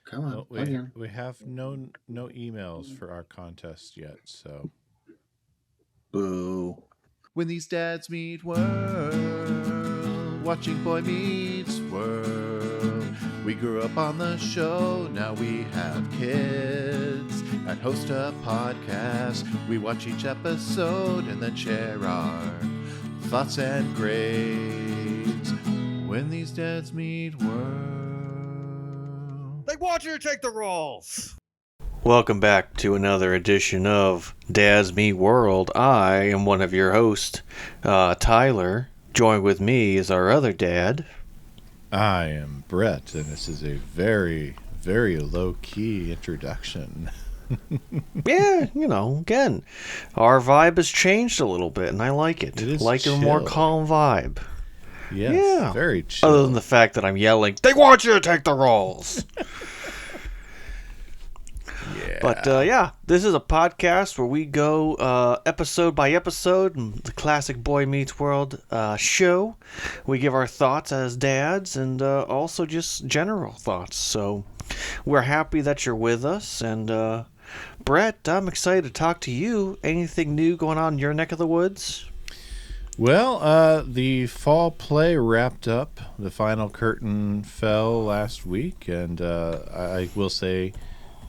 Come on, Well, plug in. we have no emails for our contest yet, so Boo. When these dads meet world, watching Boy Meets World. We grew up on the show, now we have kids and host a podcast. We watch each episode and then share our thoughts and grades. When these dads meet world. They want you to take the roles. Welcome back to another edition of Dads Meet World. I am one of your hosts, Tyler. Joined with me is our other dad. I am Brett, and this is a very, very low-key introduction. Yeah, again, our vibe has changed a little bit, and I like it. It is like a more chill. calm vibe. Yes, Yeah. very chill. Other than the fact that I'm yelling, they want you to take the roles. Yeah. But this is a podcast where we go episode by episode, the classic Boy Meets World show. We give our thoughts as dads and also just general thoughts. So we're happy that you're with us. And Brett, I'm excited to talk to you. Anything new going on in your neck of the woods? Well, the fall play wrapped up. The final curtain fell last week, and I will say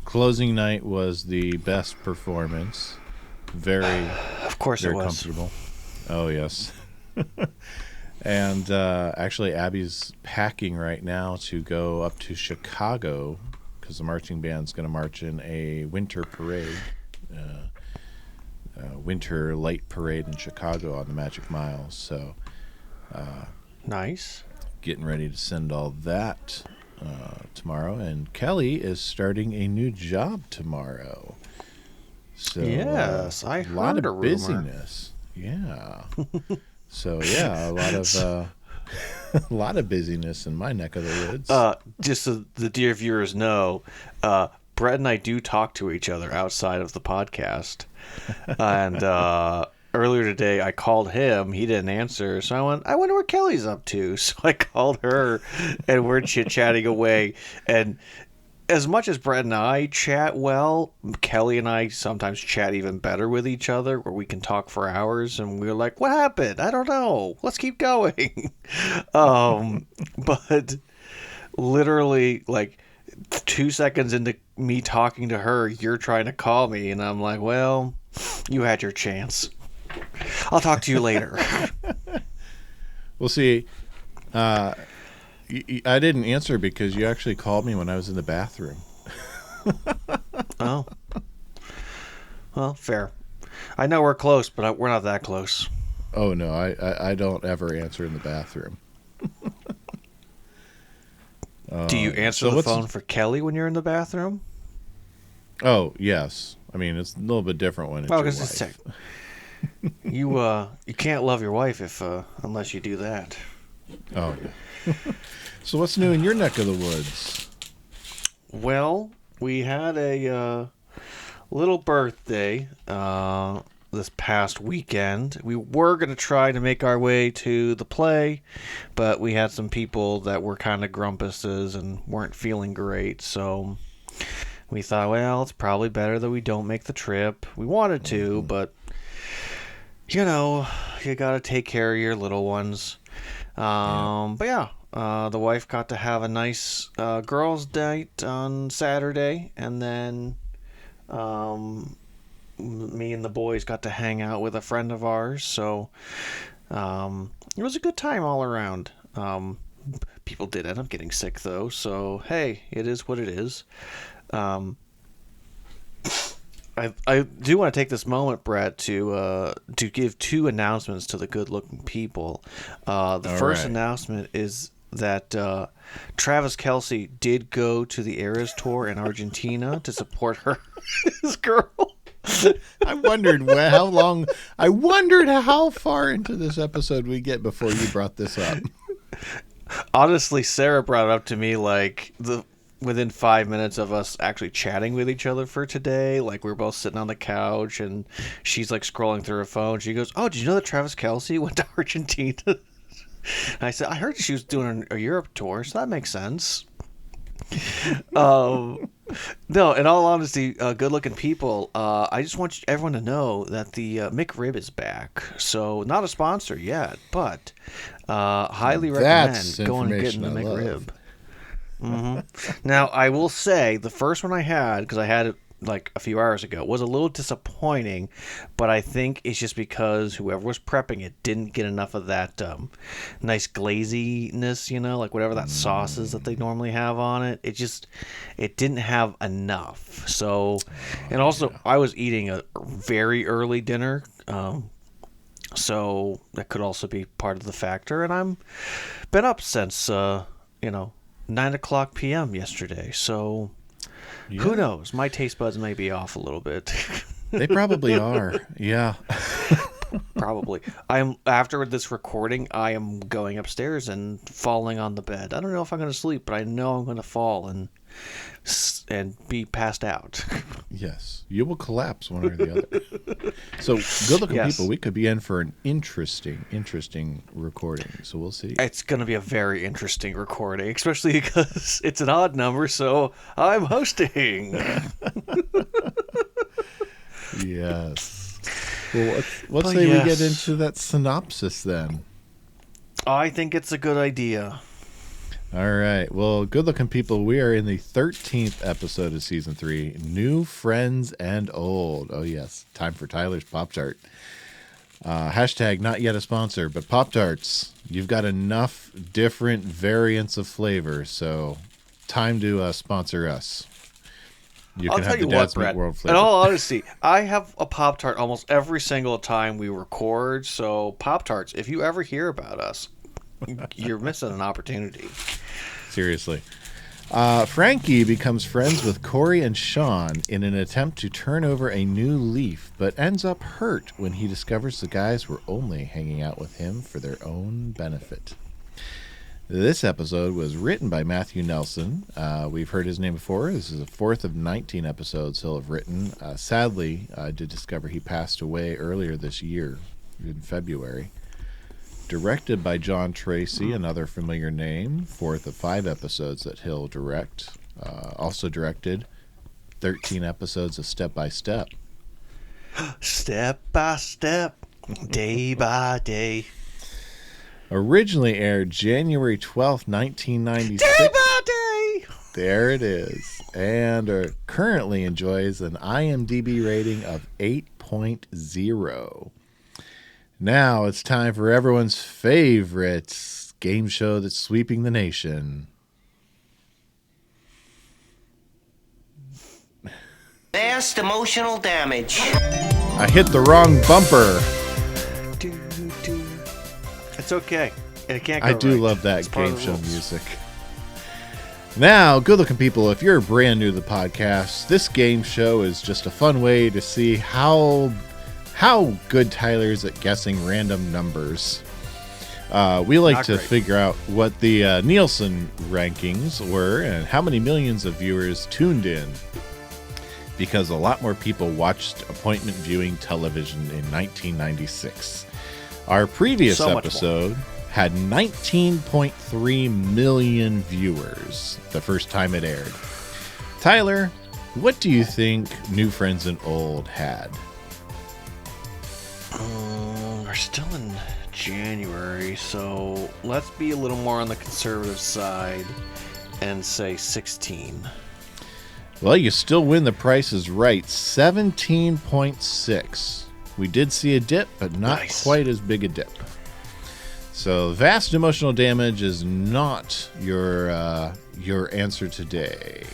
closing night was the best performance. Very, Of course very it was. comfortable. Oh, yes. And actually, Abby's packing right now to go up to Chicago because the marching band's going to march in a winter parade. Winter light parade in Chicago on the Magic Mile. So Nice. getting ready to send all that tomorrow. And Kelly is starting a new job tomorrow. So Yes, I a lot heard a of rumor. busyness. Yeah. So yeah, a lot of a lot of busyness in my neck of the woods. Just so the dear viewers know, Brett and I do talk to each other outside of the podcast. And earlier today, I called him. He didn't answer. So I wonder what Kelly's up to. So I called her, and we're chit-chatting away. And as much as Brett and I chat well, Kelly and I sometimes chat even better with each other, where we can talk for hours. And we're like, what happened? I don't know. Let's keep going. But literally, like, 2 seconds into me talking to her, you're trying to call me, and I'm like, well, you had your chance. I'll talk to you later. Well, see, I didn't answer because you actually called me when I was in the bathroom. Oh. Well, fair. I know we're close, but we're not that close. Oh no, I don't ever answer in the bathroom. Do you answer so the what's- phone for Kelly when you're in the bathroom? Oh yes, I mean it's a little bit different when it's Oh, your because it's wife. you can't love your wife if unless you do that. Oh yeah. So what's new in your neck of the woods? Well, we had a little birthday this past weekend. We were going to try to make our way to the play, but we had some people that were kind of grumpuses and weren't feeling great, so we thought, well, it's probably better that we don't make the trip. We wanted to, but you got to take care of your little ones. But yeah, the wife got to have a nice girls' night on Saturday, and then me and the boys got to hang out with a friend of ours. So it was a good time all around. People did end up getting sick, though. So, hey, it is what it is. I do want to take this moment, Brett, to give two announcements to the good-looking people. The first announcement is that Travis Kelce did go to the Eras Tour in Argentina to support his girl. I wondered how long. I wondered how far into this episode we get before you brought this up. Honestly, Sarah brought it up to me like within 5 minutes of us actually chatting with each other for today. Like, we were both sitting on the couch, and she's like scrolling through her phone. She goes, "Oh, did you know that Travis Kelce went to Argentina?" And I said, "I heard she was doing a Europe tour, so that makes sense." No, in all honesty, good-looking people, I just want everyone to know that the McRib is back. So, not a sponsor yet, but highly That's recommend going and getting information the I McRib. love. Now, I will say, the first one I had, because I had it like a few hours ago, was a little disappointing, but I think it's just because whoever was prepping it didn't get enough of that nice glaziness, like whatever that sauce is that they normally have on it. It didn't have enough. So, and also I was eating a very early dinner, so that could also be part of the factor. And I'm been up since 9:00 p.m. yesterday, so. Yeah. Who knows? My taste buds may be off a little bit. They probably are. Yeah. Probably. After this recording, I am going upstairs and falling on the bed. I don't know if I'm going to sleep, but I know I'm going to fall and be passed out. Yes. You will collapse one or the other. So, good-looking Yes. people, we could be in for an interesting recording. So, we'll see. It's going to be a very interesting recording, especially because it's an odd number, so I'm hosting. Yes. Well, let's But say we get yes. into that synopsis then. I think it's a good idea. All right. Well, good-looking people, we are in the 13th episode of Season 3, New Friends and Old. Oh, yes. Time for Tyler's Pop-Tart. Hashtag not yet a sponsor, but Pop-Tarts, you've got enough different variants of flavor, so time to sponsor us. You I'll can tell have the you what, Dad's Meat Brett. World In flavor. all honesty, I have a Pop-Tart almost every single time we record. So, Pop-Tarts, if you ever hear about us, you're missing an opportunity. Seriously. Frankie becomes friends with Cory and Shawn in an attempt to turn over a new leaf, but ends up hurt when he discovers the guys were only hanging out with him for their own benefit. This episode was written by Matthew Nelson. We've heard his name before. This is the 4th of 19 episodes he'll have written. Sadly, I did discover he passed away earlier this year, in February. Directed by John Tracy, another familiar name. 4th of 5 episodes that he'll direct. Also directed 13 episodes of Step by Step. Step by step, day by day. Originally aired January 12th, 1996. Day by day! There it is. And currently enjoys an IMDb rating of 8.0. Now it's time for everyone's favorite game show that's sweeping the nation. Vast emotional damage. I hit the wrong bumper. It's okay. It can't go I do right. love that It's part game of the show rules. music. Now, good-looking people, if you're brand new to the podcast, this game show is just a fun way to see how good Tyler is at guessing random numbers. We like Not to great. figure out what the Nielsen rankings were and how many millions of viewers tuned in, because a lot more people watched appointment viewing television in 1996. Our previous So much episode had 19.3 million viewers the first time it aired. Tyler, what do you think New Friends and Old had? We're still in January, so let's be a little more on the conservative side and say 16. Well, you still win the Price is Right, 17.6. We did see a dip, but not Nice. quite as big a dip. So, vast emotional damage is not your answer today.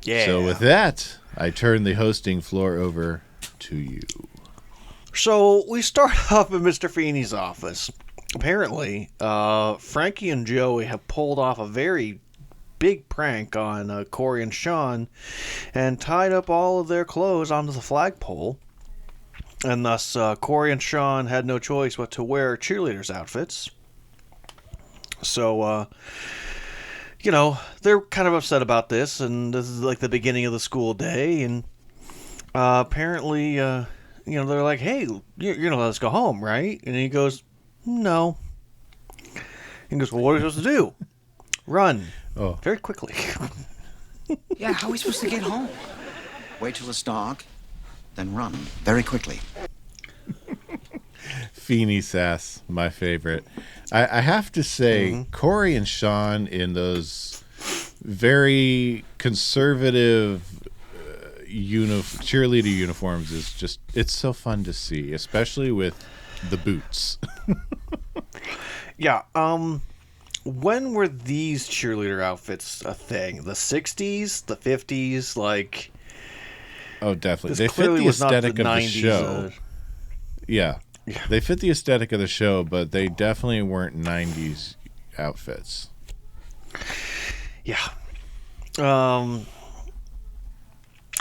Yeah. So, with that, I turn the hosting floor over to you. So we start off in Mr. Feeney's office. Apparently, Frankie and Joey have pulled off a very big prank on Cory and Shawn and tied up all of their clothes onto the flagpole. And thus, Cory and Shawn had no choice but to wear cheerleaders' outfits. So, they're kind of upset about this, and this is like the beginning of the school day, and apparently, they're like, hey, you're going to let us go home, right? And he goes, no. He goes, well, what are we supposed to do? Run. Oh. Very quickly. Yeah, how are we supposed to get home? Wait till it's dark, then run very quickly. Feeny sass, my favorite. I have to say, Cory and Shawn in those very conservative cheerleader uniforms is just, it's so fun to see, especially with the boots. Yeah. When were these cheerleader outfits a thing? The 60s? The 50s? Like... Oh, definitely. This They fit clearly the was not aesthetic the of the 90s, show. Yeah. They fit the aesthetic of the show, but they definitely weren't 90s outfits. Yeah.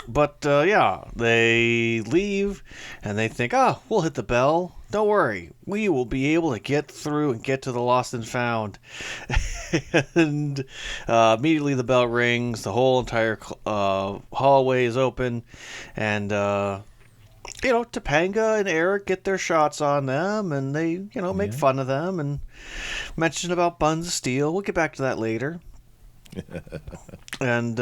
But yeah, they leave and they think, we'll hit the bell. Don't worry. We will be able to get through and get to the lost and found. And immediately the bell rings. The whole entire hallway is open. And, Topanga and Eric get their shots on them. And they, make fun of them and mention about Buns of Steel. We'll get back to that later. And,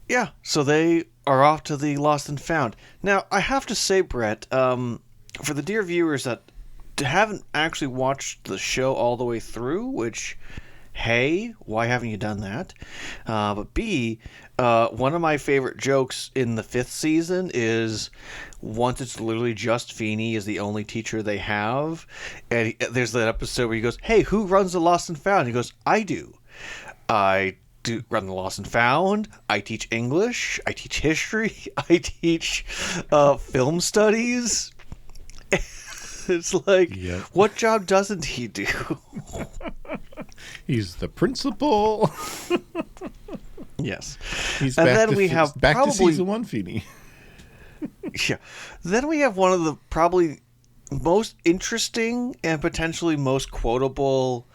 yeah, so they are off to the lost and found. Now, I have to say, Brett, for the dear viewers that haven't actually watched the show all the way through, which, hey, why haven't you done that? But B, one of my favorite jokes in the 5th season is once it's literally just Feeny is the only teacher they have. And there's that episode where he goes, hey, who runs the lost and found? He goes, I do. I do run the lost and found. I teach English. I teach history. I teach film studies. It's like, what job doesn't he do? He's the principal. Yes. He's and back then to, we have back probably, to season 1, Feeny. Yeah. Then we have one of the probably most interesting and potentially most quotable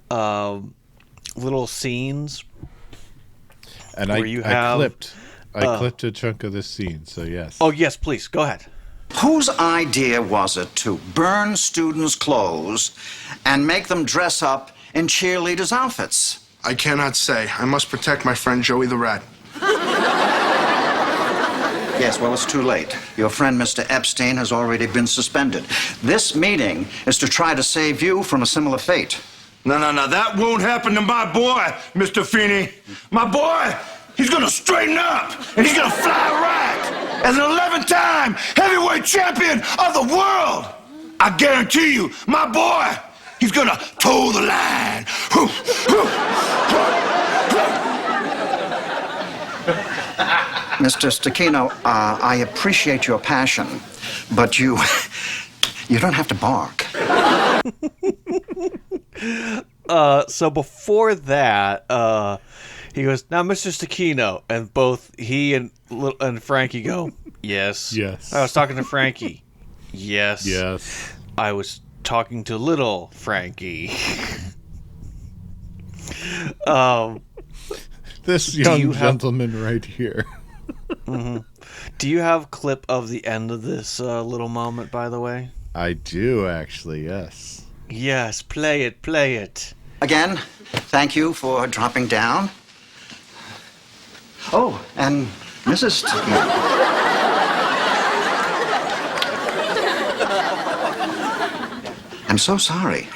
little scenes. And where I clipped a chunk of this scene, so yes. Oh, yes, please, go ahead. Whose idea was it to burn students' clothes and make them dress up in cheerleaders' outfits? I cannot say. I must protect my friend Joey the Rat. Yes, well, it's too late. Your friend, Mr. Epstein, has already been suspended. This meeting is to try to save you from a similar fate. No, that won't happen to my boy, Mr. Feeny. My boy, he's gonna straighten up, and he's gonna fly erect as an 11-time heavyweight champion of the world. I guarantee you, my boy, he's gonna toe the line. Mr. Stecchino, I appreciate your passion, but you don't have to bark. So before that, he goes, now, Mr. Stecchino, and both he and Frankie go, yes. Yes. I was talking to Frankie. Yes. Yes. I was talking to little Frankie. This young gentleman right here. Mm-hmm. Do you have a clip of the end of this little moment, by the way? I do, actually, yes. Yes, play it. Again, thank you for dropping down. Oh, and Mrs. Stecchino. I'm so sorry.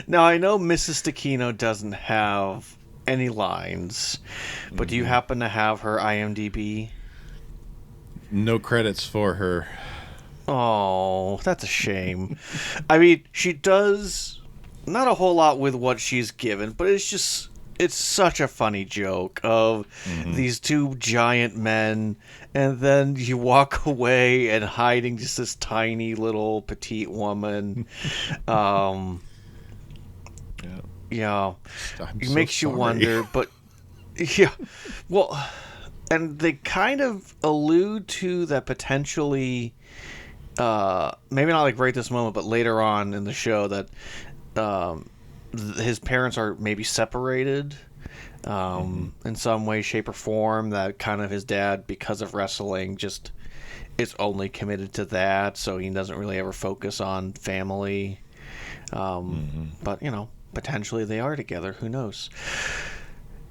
Now, I know Mrs. Stecchino doesn't have any lines, but do you happen to have her IMDb? No credits for her. Oh, that's a shame. I mean, she does not a whole lot with what she's given, but it's such a funny joke of these two giant men, and then you walk away and hiding just this tiny little petite woman. Yeah, it makes you wonder, but yeah, well, and they kind of allude to that potentially, maybe not like right this moment, but later on in the show that his parents are maybe separated in some way, shape, or form. That kind of his dad, because of wrestling, just is only committed to that, so he doesn't really ever focus on family. But, potentially they are together. Who knows?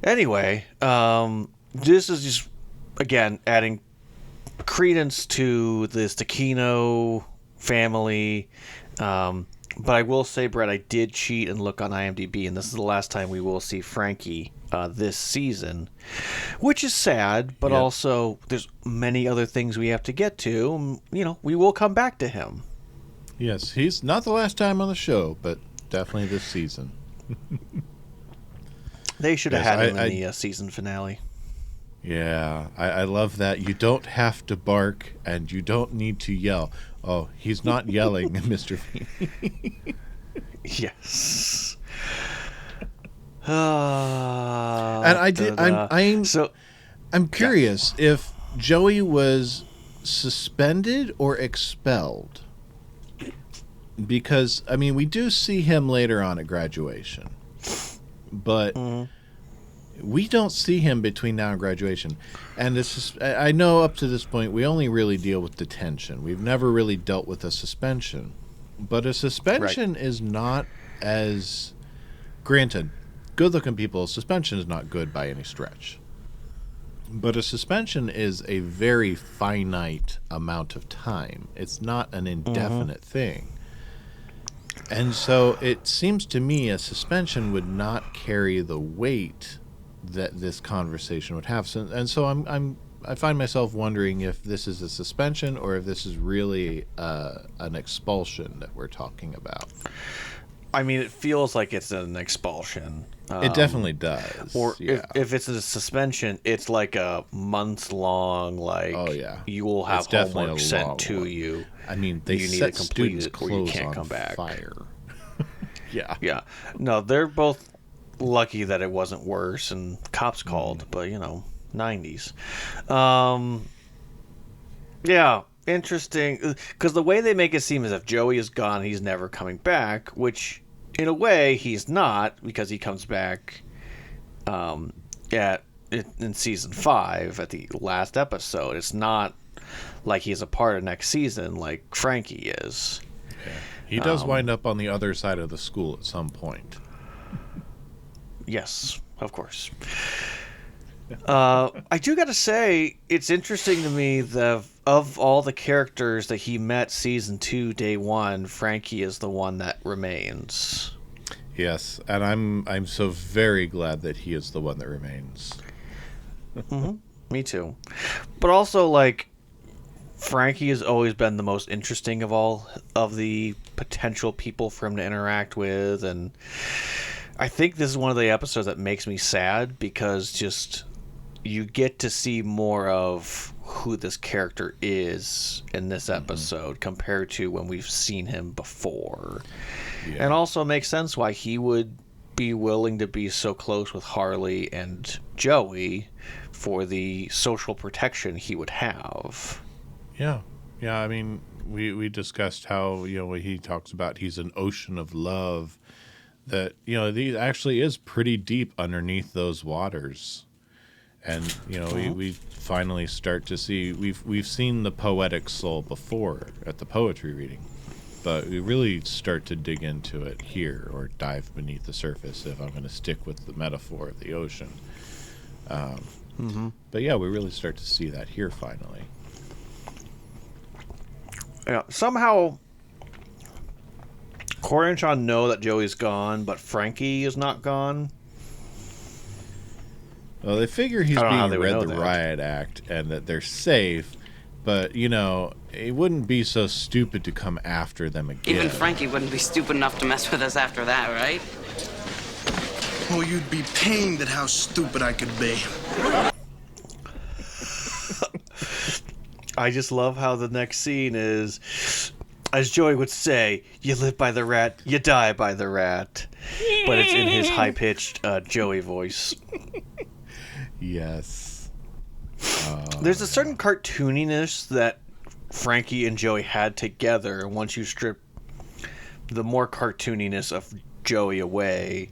Anyway, this is just, again, adding credence to the Stecchino family. But I will say, Brett, I did cheat and look on IMDb, and this is the last time we will see Frankie this season, which is sad, but also there's many other things we have to get to. We will come back to him. Yes, he's not the last time on the show, but definitely this season. They should have had him in the season finale. Yeah, I love that. You don't have to bark, and you don't need to yell. Oh, he's not yelling, Mr. Feeney. Yes. And I'm curious if Joey was suspended or expelled, because we do see him later on at graduation, but we don't see him between now and graduation. And I know up to this point we only really deal with detention. We've never really dealt with a suspension, but a suspension is not as, granted, good-looking people, suspension is not good by any stretch. But a suspension is a very finite amount of time. It's not an indefinite thing. And so it seems to me a suspension would not carry the weight that this conversation would have. So I find myself wondering if this is a suspension or if this is really an expulsion that we're talking about. It feels like it's an expulsion. It definitely does. Or if it's a suspension, it's like a months-long, you will have homework sent to you. They you set need to complete students' it or you clothes can't on come back. fire. Yeah. Yeah. No, they're both lucky that it wasn't worse and cops called, but, 90s. Yeah, interesting. Because the way they make it seem as if Joey is gone, he's never coming back, which... in a way, he's not, because he comes back in season 5 at the last episode. It's not like he's a part of next season like Frankie is. Yeah. He does wind up on the other side of the school at some point. Yes, of course. I do got to say, it's interesting to me that of all the characters that he met season 2, day 1, Frankie is the one that remains. Yes, and I'm so very glad that he is the one that remains. Me too. But also, Frankie has always been the most interesting of all of the potential people for him to interact with, and I think this is one of the episodes that makes me sad because just you get to see more of who this character is in this episode compared to when we've seen him before. Yeah. And also makes sense why he would be willing to be so close with Harley and Joey for the social protection he would have. Yeah. Yeah, we discussed how, when he talks about he's an ocean of love, that, he actually is pretty deep underneath those waters. And, we finally start to see, we've seen the poetic soul before at the poetry reading, but we really start to dig into it here, or dive beneath the surface, if I'm going to stick with the metaphor of the ocean. But yeah, we really start to see that here finally. Yeah, somehow Cory and Shawn know that Joey's gone, but Frankie is not gone. Well, they figure he's being read the riot act and that they're safe, but, it wouldn't be so stupid to come after them again. Even Frankie wouldn't be stupid enough to mess with us after that, right? Oh, you'd be pained at how stupid I could be. I just love how the next scene is, as Joey would say, you live by the rat, you die by the rat. But it's in his high-pitched Joey voice. Yes. There's a certain cartooniness that Frankie and Joey had together, and once you strip the more cartooniness of Joey away,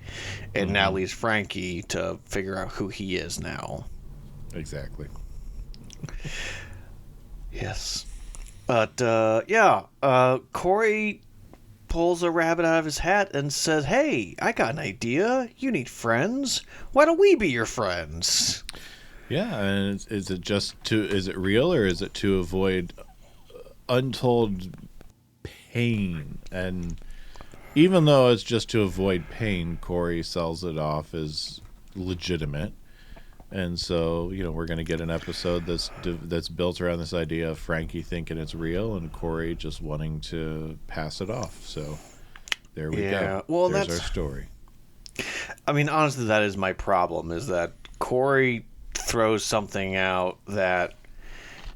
it now leaves Frankie to figure out who he is now. Exactly. Yes. But, Cory pulls a rabbit out of his hat and says, "Hey, I got an idea. You need friends. Why don't we be your friends?" Yeah, and is it real, or is it to avoid untold pain? And even though it's just to avoid pain, Cory sells it off as legitimate. And so, we're going to get an episode that's built around this idea of Frankie thinking it's real and Cory just wanting to pass it off. So there we go. Well, there's our story. I mean, honestly, that is my problem, is that Cory throws something out that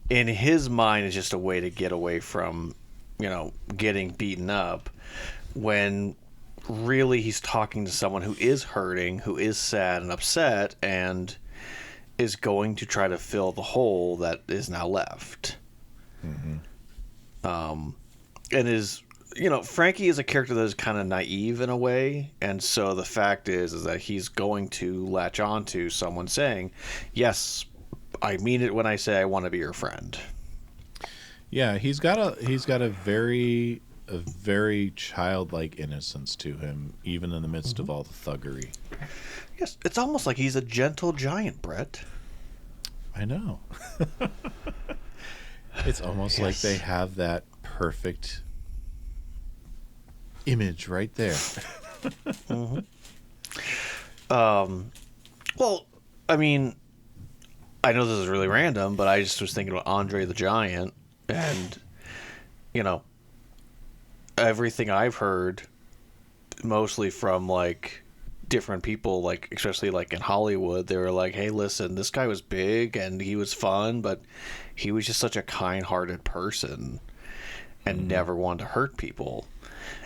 in his mind is just a way to get away from, getting beaten up, when really he's talking to someone who is hurting, who is sad and upset, and is going to try to fill the hole that is now left. And is, Frankie is a character that is kind of naive in a way, and so the fact is that he's going to latch on to someone saying, "Yes, I mean it when I say I want to be your friend." Yeah, he's got a very childlike innocence to him, even in the midst of all the thuggery. Yes, it's almost like he's a gentle giant, Brett. I know. It's almost like they have that perfect image right there. Well, I mean, I know this is really random, but I just was thinking about Andre the Giant, and everything I've heard, mostly from different people, especially in Hollywood, they were like, "Hey, listen, this guy was big and he was fun, but he was just such a kind-hearted person and never wanted to hurt people.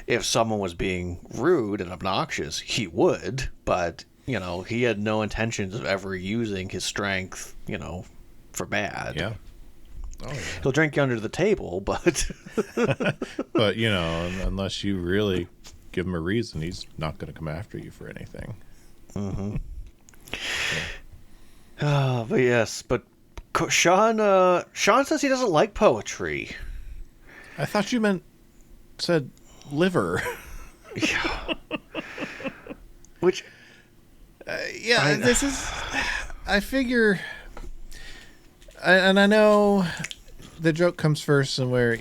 If someone was being rude and obnoxious, he would, but he had no intentions of ever using his strength, for bad." Yeah. Oh, yeah. He'll drink you under the table, but but unless you really give him a reason, he's not going to come after you for anything. But yes, but Shawn says he doesn't like poetry. I thought you said liver. Yeah. Which this is, I figure, and I know the joke comes first, and where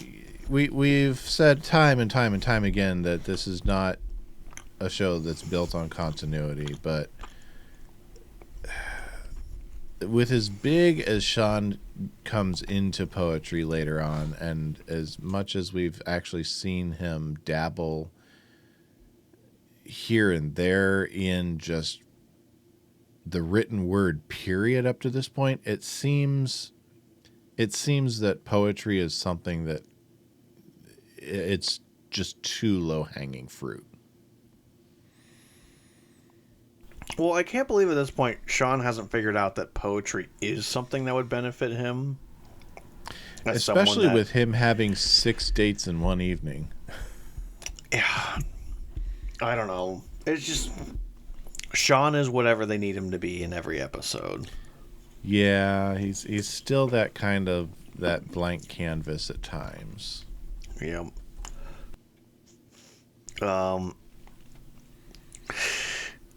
we've said time and time and time again that this is not a show that's built on continuity, but with as big as Shawn comes into poetry later on, and as much as we've actually seen him dabble here and there in just the written word period up to this point, it seems that poetry is something that it's just too low-hanging fruit. Well, I can't believe at this point Shawn hasn't figured out that poetry is something that would benefit him. Especially with him having 6 dates in one evening. Yeah. I don't know. It's just Shawn is whatever they need him to be in every episode. Yeah, he's still that kind of that blank canvas at times. Yeah.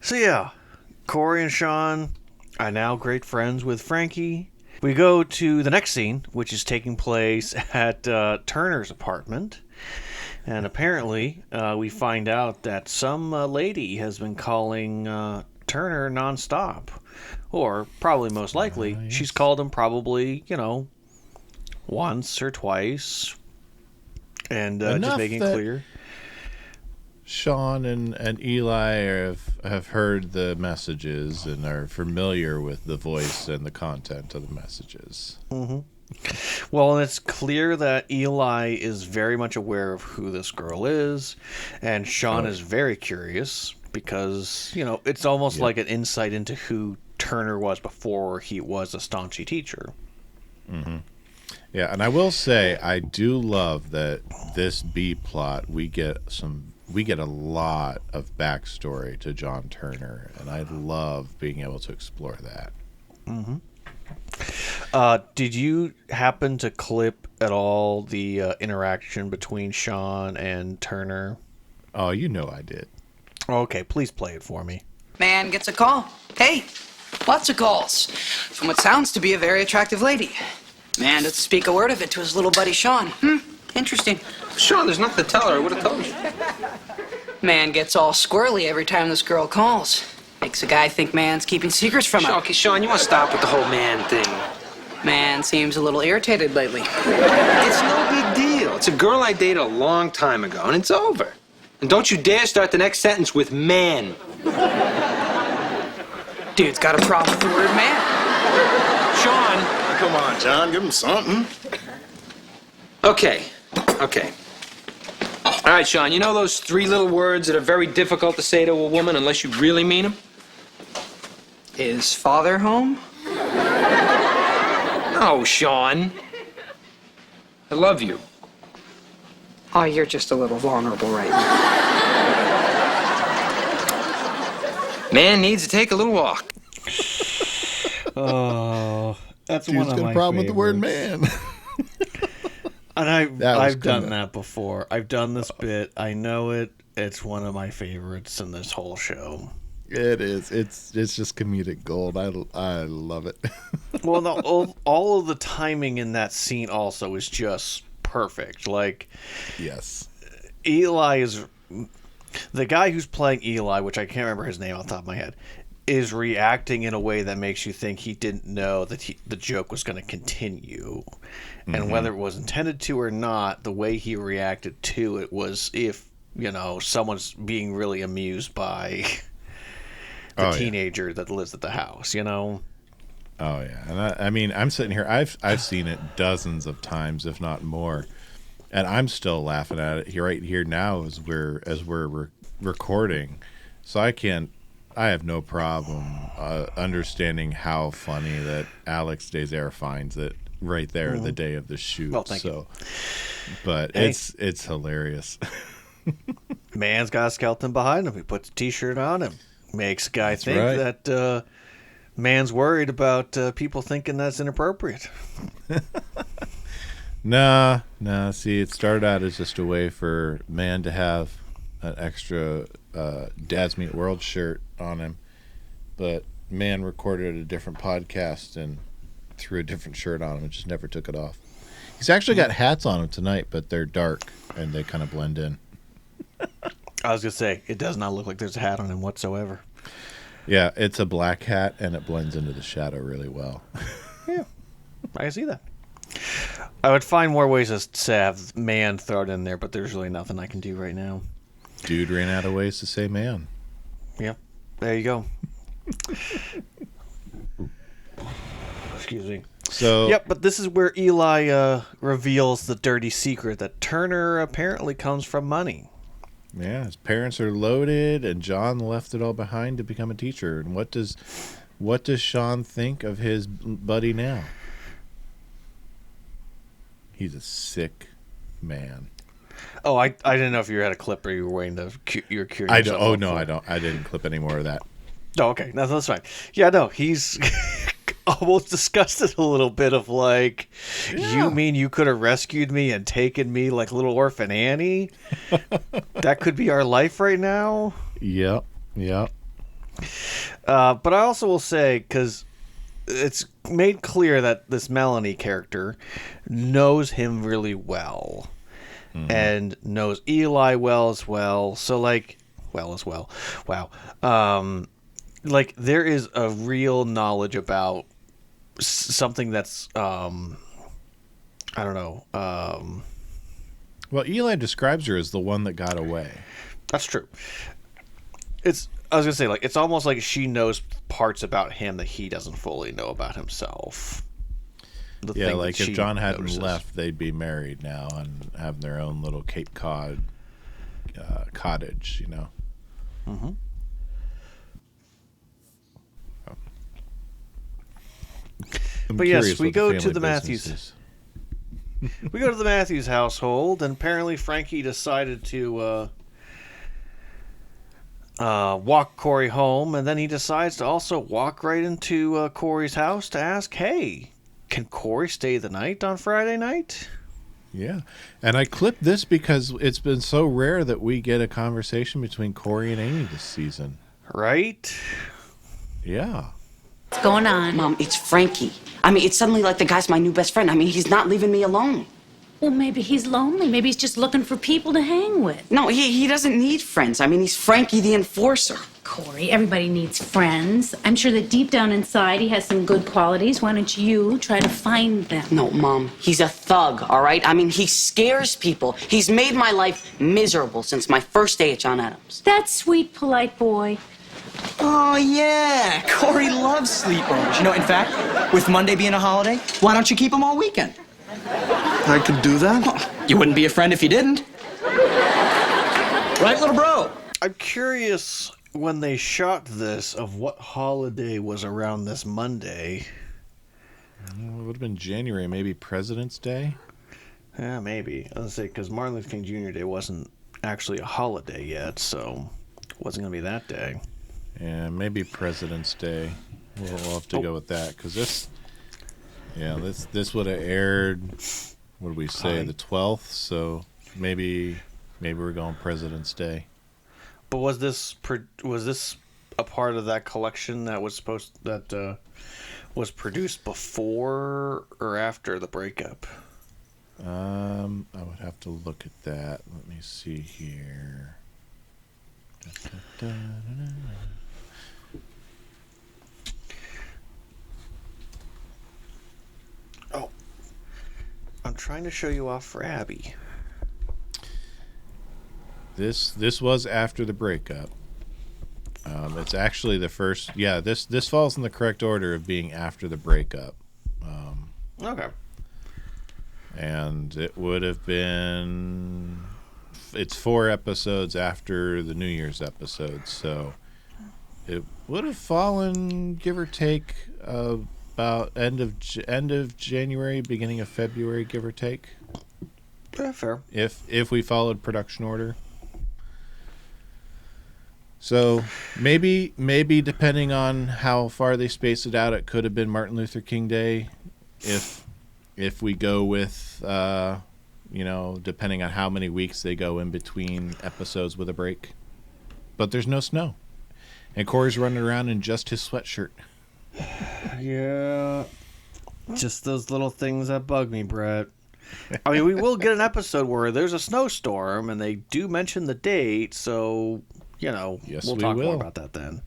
So yeah, Cory and Shawn are now great friends with Frankie. We go to the next scene, which is taking place at Turner's apartment. And apparently, we find out that some lady has been calling Turner nonstop. Or, probably most likely, she's called him probably, once or twice. And just making clear. Shawn and Eli have heard the messages and are familiar with the voice and the content of the messages. Mm-hmm. Well, and it's clear that Eli is very much aware of who this girl is, and Shawn is very curious because, it's almost like an insight into who Turner was before he was a staunchy teacher. Mm-hmm. Yeah, and I will say I do love that this B plot we get a lot of backstory to John Turner, and I love being able to explore that. Mm-hmm. Did you happen to clip at all the interaction between Shawn and Turner? Oh, you know I did. Okay, please play it for me. Man gets a call. Hey, lots of calls. From what sounds to be a very attractive lady. Man doesn't speak a word of it to his little buddy Shawn. Interesting. Shawn, there's nothing to tell her. I would have told you. Man gets all squirrely every time this girl calls. Makes a guy think Man's keeping secrets from him. Okay, Shawn, you want to stop with the whole man thing. Man seems a little irritated lately. It's no big deal. It's a girl I dated a long time ago, and it's over. And don't you dare start the next sentence with man. Dude's got a problem with the word man. Shawn. Come on, John, give him something. Okay. All right, Shawn, you know those 3 little words that are very difficult to say to a woman unless you really mean them? Is father home? No, Shawn. I love you. Oh, you're just a little vulnerable right now. Man needs to take a little walk. Oh, that's Dude's one of got my a problem with the word favorites. man. And That was I've done good. that before. I've done this bit. I know it. It's one of my favorites in this whole show. It is. It's just comedic gold. I love it. Well, all of the timing in that scene also is just perfect. Like, Yes. Eli is the guy who's playing Eli, which I can't remember his name off the top of my head, is reacting in a way that makes you think he didn't know that the joke was going to continue. And whether it was intended to or not, the way he reacted to it was if, someone's being really amused by the teenager that lives at the house, Oh yeah, and I mean, I'm sitting here. I've seen it dozens of times, if not more, and I'm still laughing at it right here now as we're recording. So I have no problem understanding how funny that Alex Desire finds it right there the day of the shoot. Well, thank you. But Hey. it's hilarious. Man's got a skeleton behind him. He puts a T-shirt on him. Makes a guy think right. that man's worried about people thinking that's inappropriate. Nah. See, it started out as just a way for man to have an extra Dads Meet World shirt on him, but man recorded a different podcast and threw a different shirt on him and just never took it off. He's actually got hats on him tonight, but they're dark and they kind of blend in. I was gonna say it does not look like there's a hat on him whatsoever. Yeah, it's a black hat and it blends into the shadow really well. Yeah, I can see that. I would find more ways to have man thrown in there, but there's really nothing I can do right now. Dude ran out of ways to say man. Yep, there you go. Excuse me. So Yep, but this is where Eli reveals the dirty secret that Turner apparently comes from money. yeah, his parents are loaded, and John left it all behind to become a teacher. And what does Shawn think of his buddy now? He's a sick man. Oh, I didn't know if you had a clip or you were waiting to you're curious. I don't. Oh no, I don't. I didn't clip any more of that. Oh, okay, no, that's fine. Yeah, no, he's almost disgusted a little bit of like, you mean you could have rescued me and taken me like little orphan Annie? That could be our life right now. Yep. But I also will say, because it's made clear that this Melanie character knows him really well. And knows Eli well as well. So, like, wow. Like, there is a real knowledge about something that's, I don't know. Well, Eli describes her as the one that got away. That's true. I was going to say, like, it's almost like she knows parts about him that he doesn't fully know about himself. Yeah, like if John hadn't left, they'd be married now and have their own little Cape Cod cottage, you know. Mm-hmm. But yes, we go to the Matthews. We go to the Matthews household, and apparently Frankie decided to walk Cory home, and then he decides to also walk right into Cory's house to ask, hey, can Cory stay the night on Friday night? Yeah. And I clipped this because it's been so rare that we get a conversation between Cory and Amy this season. Right? Yeah. What's going on? Mom, it's Frankie. I mean, it's suddenly like the guy's my new best friend. I mean, he's not leaving me alone. Well, maybe he's lonely. Maybe he's just looking for people to hang with. No, he doesn't need friends. I mean, he's Frankie the Enforcer. Cory, everybody needs friends. I'm sure that deep down inside he has some good qualities. Why don't you try to find them? No, Mom, he's a thug, all right? I mean, he scares people. He's made my life miserable since my first day at John Adams. That sweet, polite boy. Oh, yeah. Cory loves sleepovers. You know, in fact, with Monday being a holiday, why don't you keep them all weekend? I could do that? Well, you wouldn't be a friend if you didn't. Right, little bro? I'm curious when they shot this of what holiday was around this Monday. It would have been January, maybe President's Day? Yeah, maybe. I was going to say, because Martin Luther King Jr. Day wasn't actually a holiday yet, so it wasn't going to be that day. Yeah, maybe President's Day. We'll have to go with that, because this would have aired, what did we say, the 12th, so maybe we're going President's Day. But was this a part of that collection that was was produced before or after the breakup? I would have to look at that. Let me see here. Oh, I'm trying to show you off for Abby. This was after the breakup. It's actually the first. Yeah, this falls in the correct order of being after the breakup. Okay. And it would have been. It's 4 episodes after the New Year's episode, so it would have fallen, give or take, about end of January, beginning of February, give or take. Yeah, fair. If we followed production order. So maybe depending on how far they space it out, it could have been Martin Luther King Day. If we go with, depending on how many weeks they go in between episodes with a break. But there's no snow. And Cory's running around in just his sweatshirt. Yeah. Just those little things that bug me, Brett. I mean, we will get an episode where there's a snowstorm, and they do mention the date, so... Yes, we'll talk more about that then.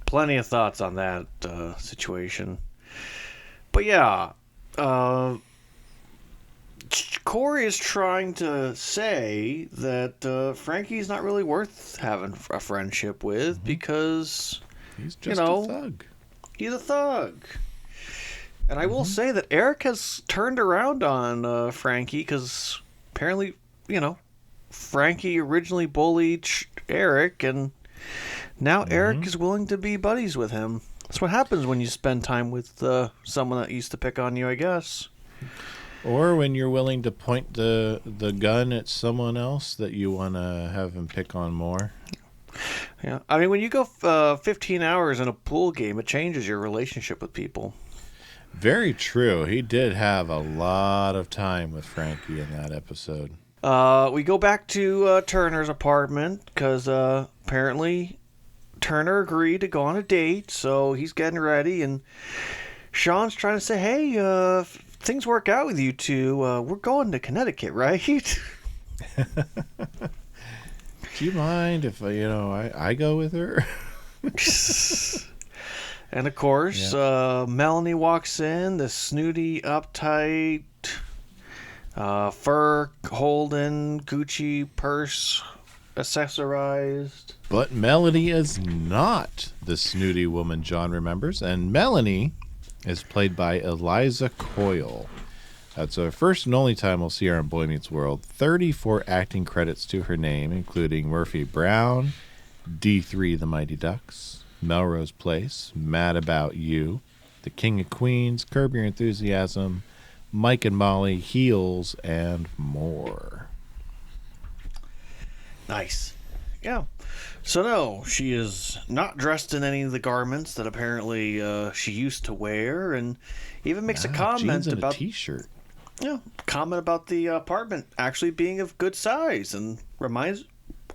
Plenty of thoughts on that situation. But yeah, Cory is trying to say that Frankie's not really worth having a friendship with because he's just a thug. He's a thug. And I will say that Eric has turned around on Frankie because apparently, Frankie originally bullied Eric, and now Eric is willing to be buddies with him. That's what happens when you spend time with someone that used to pick on you, I guess. Or when you're willing to point the gun at someone else that you want to have him pick on more. Yeah, I mean, when you go 15 hours in a pool game, it changes your relationship with people. Very true. He did have a lot of time with Frankie in that episode. We go back to Turner's apartment because apparently Turner agreed to go on a date, so he's getting ready, and Shawn's trying to say, hey, if things work out with you two, we're going to Connecticut, right? Do you mind if I go with her? And of course, Melanie walks in, the snooty, uptight, fur holding, Gucci purse accessorized. But Melanie is not the snooty woman John remembers, and Melanie is played by Eliza Coyle. That's our first and only time we'll see her on Boy Meets World. 34 acting credits to her name, including Murphy Brown, D3 The Mighty Ducks, Melrose Place, Mad About You, The King of Queens, Curb Your Enthusiasm, Mike and Molly, Heels, and more. Nice. Yeah. So no, she is not dressed in any of the garments that apparently she used to wear, and even makes a comment jeans and about a t-shirt. comment about the apartment actually being of good size and reminds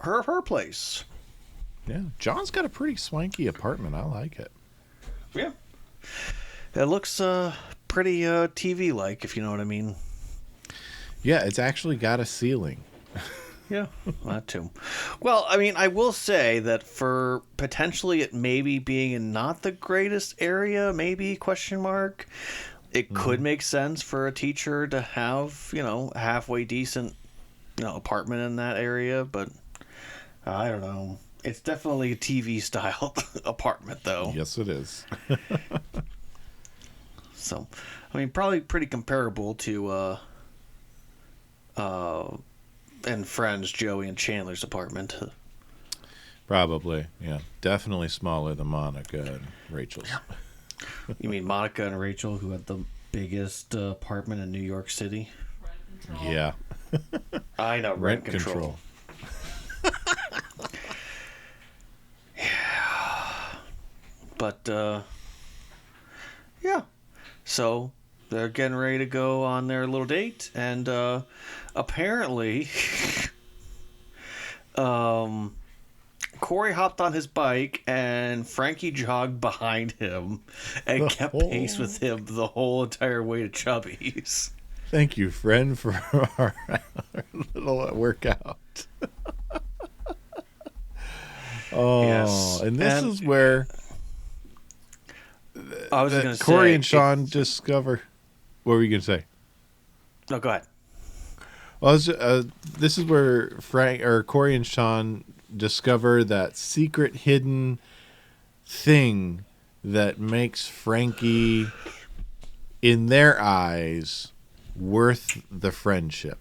her of her place. Yeah, John's got a pretty swanky apartment. I like it. Yeah. It looks pretty TV-like, if you know what I mean. Yeah, it's actually got a ceiling. Yeah, that too. Well, I mean, I will say that for potentially it maybe being in not the greatest area, maybe, question mark, it could make sense for a teacher to have, a halfway decent, apartment in that area, but I don't know. It's definitely a TV-style apartment, though. Yes, it is. So, I mean, probably pretty comparable to, and Friends, Joey and Chandler's apartment. Probably, yeah. Definitely smaller than Monica and Rachel's. You mean Monica and Rachel, who had the biggest apartment in New York City? Yeah. I know, rent control. Yeah. But, yeah. So, they're getting ready to go on their little date, and apparently, Cory hopped on his bike, and Frankie jogged behind him and kept pace with him the whole entire way to Chubby's. Thank you, friend, for our little workout. Yes. And this is where I was going to say, Cory and Shawn discover. What were you going to say? No, go ahead. Well, this is where Cory and Shawn discover that secret hidden thing that makes Frankie, in their eyes, worth the friendship.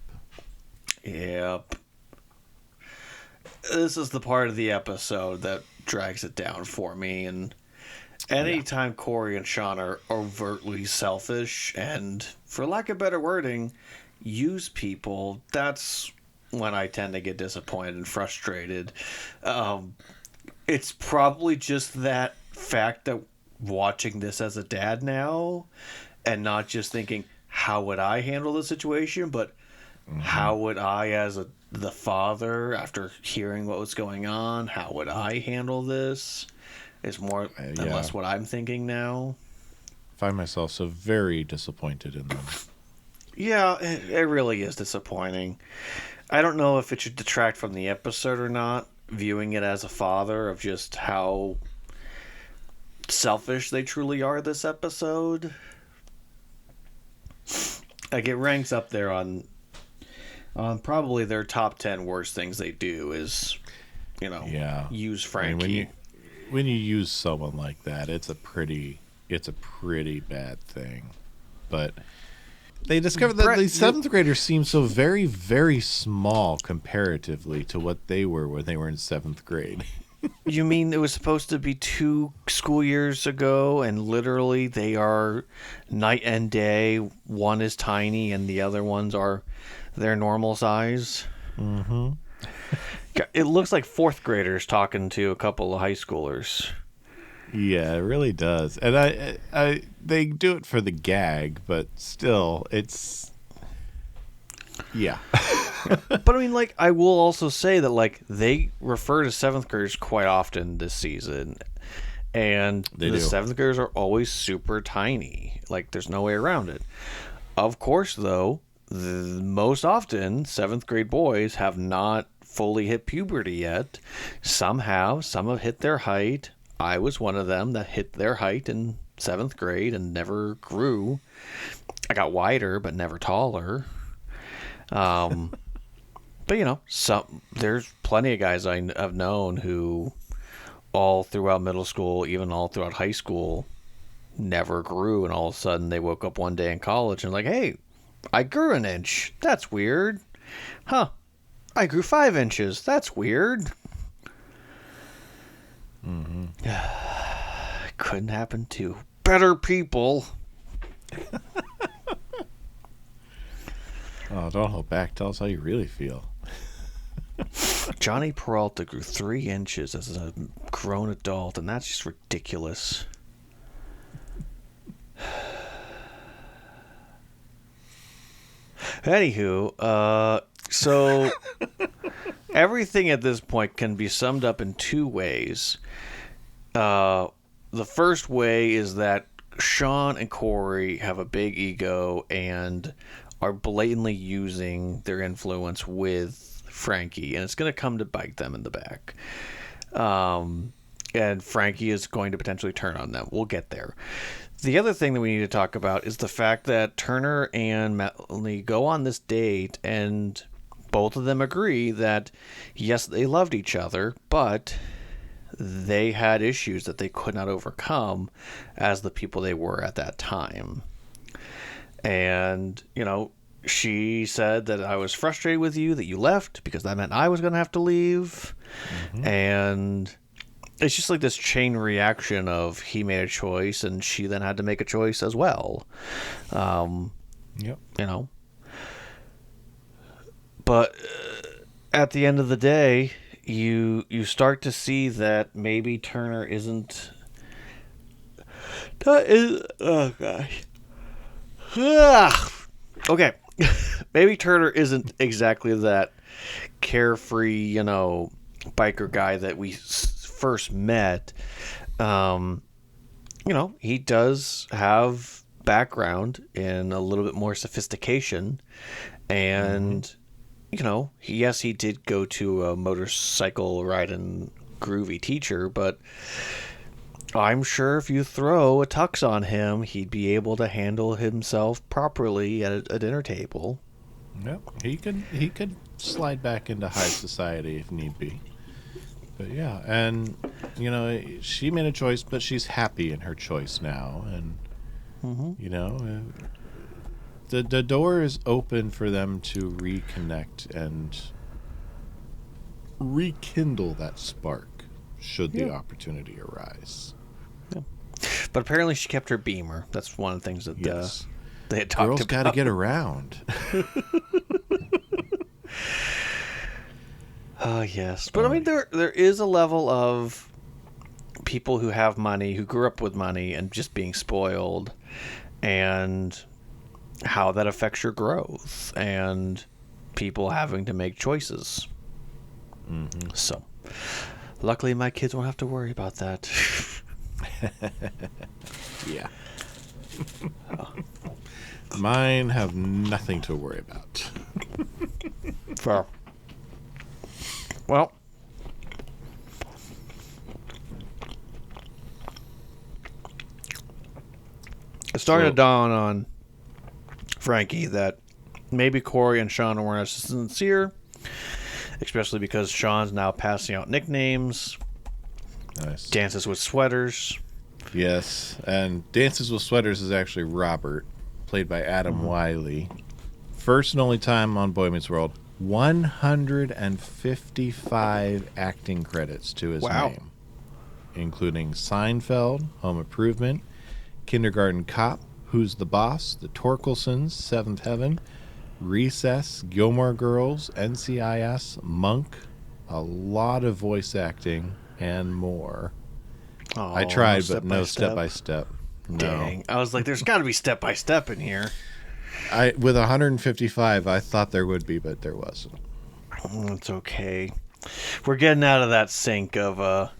Yep. This is the part of the episode that drags it down for me, and anytime Cory and Shawn are overtly selfish and, for lack of better wording, use people, that's when I tend to get disappointed and frustrated. It's probably just that fact that watching this as a dad now and not just thinking, how would I handle the situation, but how would I, as the father, after hearing what was going on, how would I handle this? Is more and less what I'm thinking now. I find myself so very disappointed in them. Yeah, it really is disappointing. I don't know if it should detract from the episode or not, viewing it as a father, of just how selfish they truly are this episode. Like, it ranks up there on probably their top 10 worst things they do is, use Frankie. I mean, when you use someone like that, it's a pretty bad thing. But they discovered that the seventh graders seem so very, very small comparatively to what they were when they were in seventh grade. You mean it was supposed to be 2 school years ago, and literally they are night and day? One is tiny, and the other ones are their normal size. Mm-hmm. It looks like 4th graders talking to a couple of high schoolers. Yeah, it really does. And I they do it for the gag, but still, it's But I mean, like, I will also say that, like, they refer to 7th graders quite often this season, and the 7th graders are always super tiny. Like, there's no way around it. Of course, though, most often 7th grade boys have not fully hit puberty yet. Some have hit their height. I was one of them that hit their height in 7th grade and never grew. I got wider, but never taller. But there's plenty of guys I've known who all throughout middle school, even all throughout high school, never grew, and all of a sudden they woke up one day in college and like, hey, I grew an inch. That's weird. Huh. I grew 5 inches. That's weird. Mm-hmm. Couldn't happen to better people. Oh, don't hold back. Tell us how you really feel. Johnny Peralta grew 3 inches as a grown adult, and that's just ridiculous. Anywho, so everything at this point can be summed up in two ways. The first way is that Shawn and Cory have a big ego and are blatantly using their influence with Frankie, and it's going to come to bite them in the back. And Frankie is going to potentially turn on them. We'll get there. The other thing that we need to talk about is the fact that Turner and Melanie go on this date, and both of them agree that, yes, they loved each other, but they had issues that they could not overcome as the people they were at that time. And, you know, she said that I was frustrated with you that you left because that meant I was going to have to leave. Mm-hmm. And it's just like this chain reaction of he made a choice and she then had to make a choice as well. Yep. You know. But at the end of the day, you start to see that maybe Turner isn't... Oh, gosh. Okay. Maybe Turner isn't exactly that carefree, you know, biker guy that we first met. You know, he does have background in a little bit more sophistication, and you know, yes, he did go to a motorcycle riding groovy teacher, but I'm sure if you throw a tux on him, he'd be able to handle himself properly at a dinner table. Yep, he could slide back into high society if need be. But yeah, and you know, she made a choice, but she's happy in her choice now, and you know, the door is open for them to reconnect and rekindle that spark should the opportunity arise. Yeah. But apparently she kept her Beamer. That's one of the things that they had talked Girls about. got to get around. Yes. But I mean, there is a level of people who have money, who grew up with money and just being spoiled, and how that affects your growth and people having to make choices. So, luckily my kids won't have to worry about that. Yeah. Mine have nothing to worry about. Fair. Well, it started to dawn on Frankie that maybe Cory and Shawn weren't as sincere, especially because Shawn's now passing out nicknames. Nice. Dances with Sweaters. Yes, and Dances with Sweaters is actually Robert, played by Adam Wiley. First and only time on Boy Meets World. 155 acting credits to his name, including Seinfeld, Home Improvement, Kindergarten Cop, Who's the Boss, The Torkelsons, Seventh Heaven, Recess, Gilmore Girls, NCIS, Monk, a lot of voice acting, and more. Oh, I tried, but no step by step. No. Dang. I was like, there's got to be step by step in here. With 155, I thought there would be, but there wasn't. It's okay. We're getting out of that sync of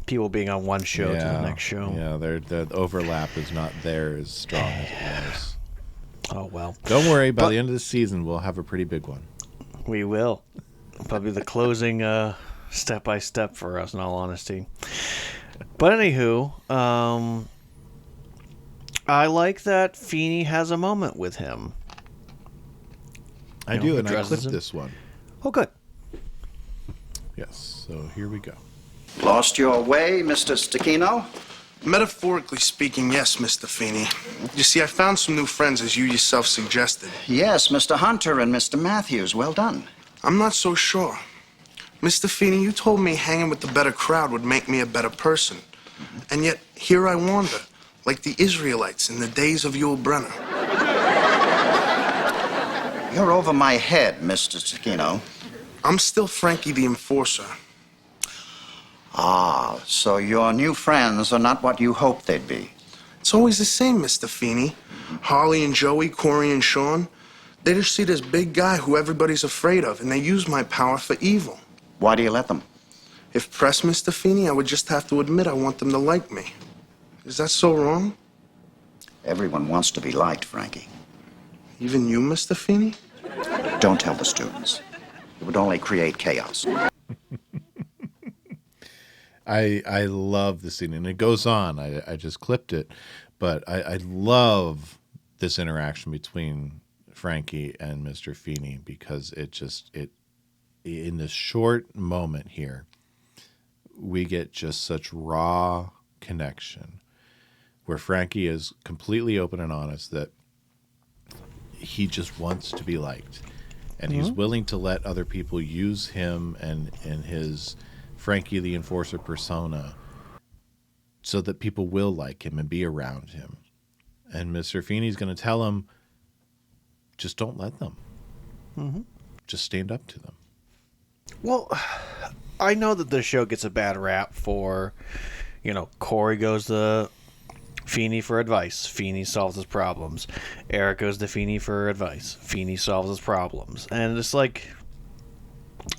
people being on one show to the next show. Yeah, the overlap is not there as strong as it was. Oh, well. Don't worry, by the end of the season, we'll have a pretty big one. We will. Probably the closing step by step for us, in all honesty. But anywho, I like that Feeney has a moment with him. I do, and I clipped this one. Oh, good. Yes, so here we go. Lost your way, Mr. Stecchino? Metaphorically speaking, yes, Mr. Feeney. You see, I found some new friends, as you yourself suggested. Yes, Mr. Hunter and Mr. Matthews. Well done. I'm not so sure. Mr. Feeney, you told me hanging with the better crowd would make me a better person. And yet, here I wander, like the Israelites in the days of Yul Brynner. You're over my head, Mr. Stecchino. I'm still Frankie the Enforcer. Ah, so your new friends are not what you hoped they'd be. It's always the same, Mr. Feeney. Harley and Joey, Cory and Shawn. They just see this big guy who everybody's afraid of, and they use my power for evil. Why do you let them? If pressed, Mr. Feeney, I would just have to admit I want them to like me. Is that so wrong? Everyone wants to be liked, Frankie. Even you, Mr. Feeney? Don't tell the students. It would only create chaos. I love the scene, and it goes on. I just clipped it, but I love this interaction between Frankie and Mr. Feeney because it in this short moment here, we get just such raw connection where Frankie is completely open and honest that he just wants to be liked, and he's willing to let other people use him and his Frankie the Enforcer persona so that people will like him and be around him. And Mr. Feeney's going to tell him, just don't let them. Just stand up to them. Well, I know that this show gets a bad rap for, Cory goes to Feeney for advice. Feeney solves his problems. Eric goes to Feeney for advice. Feeney solves his problems. And it's like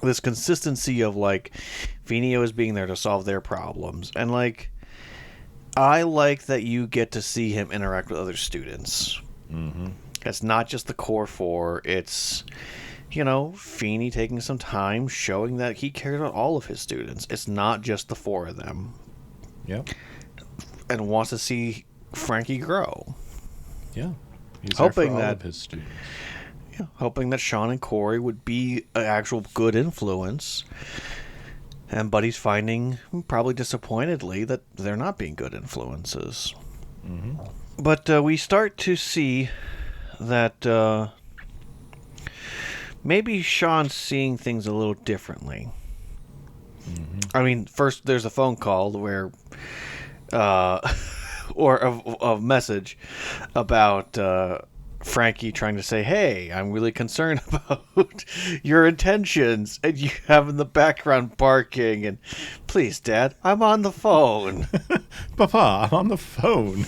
this consistency of Feeney always being there to solve their problems. And I like that you get to see him interact with other students. It's not just the core four. It's, Feeney taking some time showing that he cares about all of his students. It's not just the four of them. Yep. And wants to see Frankie grow. Yeah. He's hoping there for all that of his students. Yeah, hoping that Shawn and Cory would be an actual good influence. And Buddy's finding, probably disappointedly, that they're not being good influences. But we start to see that maybe Shawn's seeing things a little differently. I mean, first there's a phone call where, or a message about Frankie trying to say, hey, I'm really concerned about your intentions, and you have in the background barking, and please, Dad, I'm on the phone. Papa, I'm on the phone.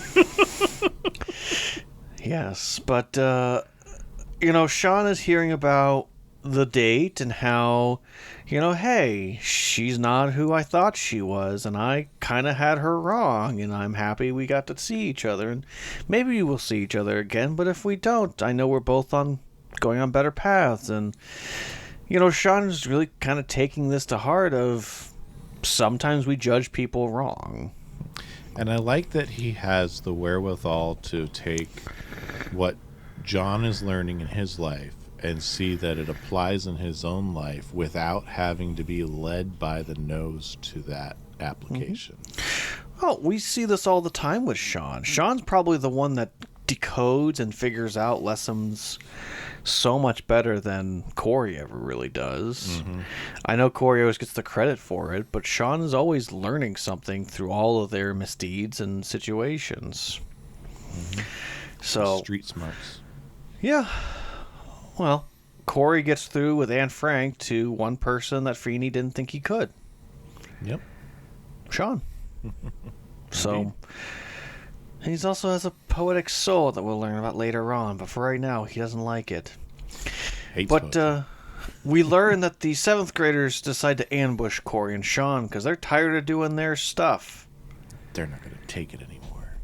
Yes, but, Shawn is hearing about the date and how, hey, she's not who I thought she was, and I kind of had her wrong, and I'm happy we got to see each other, and maybe we will see each other again, but if we don't, I know we're both going on better paths, and, Shawn is really kind of taking this to heart of sometimes we judge people wrong. And I like that he has the wherewithal to take what John is learning in his life and see that it applies in his own life without having to be led by the nose to that application. Well, we see this all the time with Shawn. Shawn's probably the one that decodes and figures out lessons so much better than Cory ever really does. I know Cory always gets the credit for it, but Shawn is always learning something through all of their misdeeds and situations. So street smarts. Yeah. Well, Cory gets through with Anne Frank to one person that Feeney didn't think he could. Yep. Shawn. So he's also has a poetic soul that we'll learn about later on, but for right now, he doesn't like it. But we learn that the 7th graders decide to ambush Cory and Shawn because they're tired of doing their stuff. They're not going to take it anymore.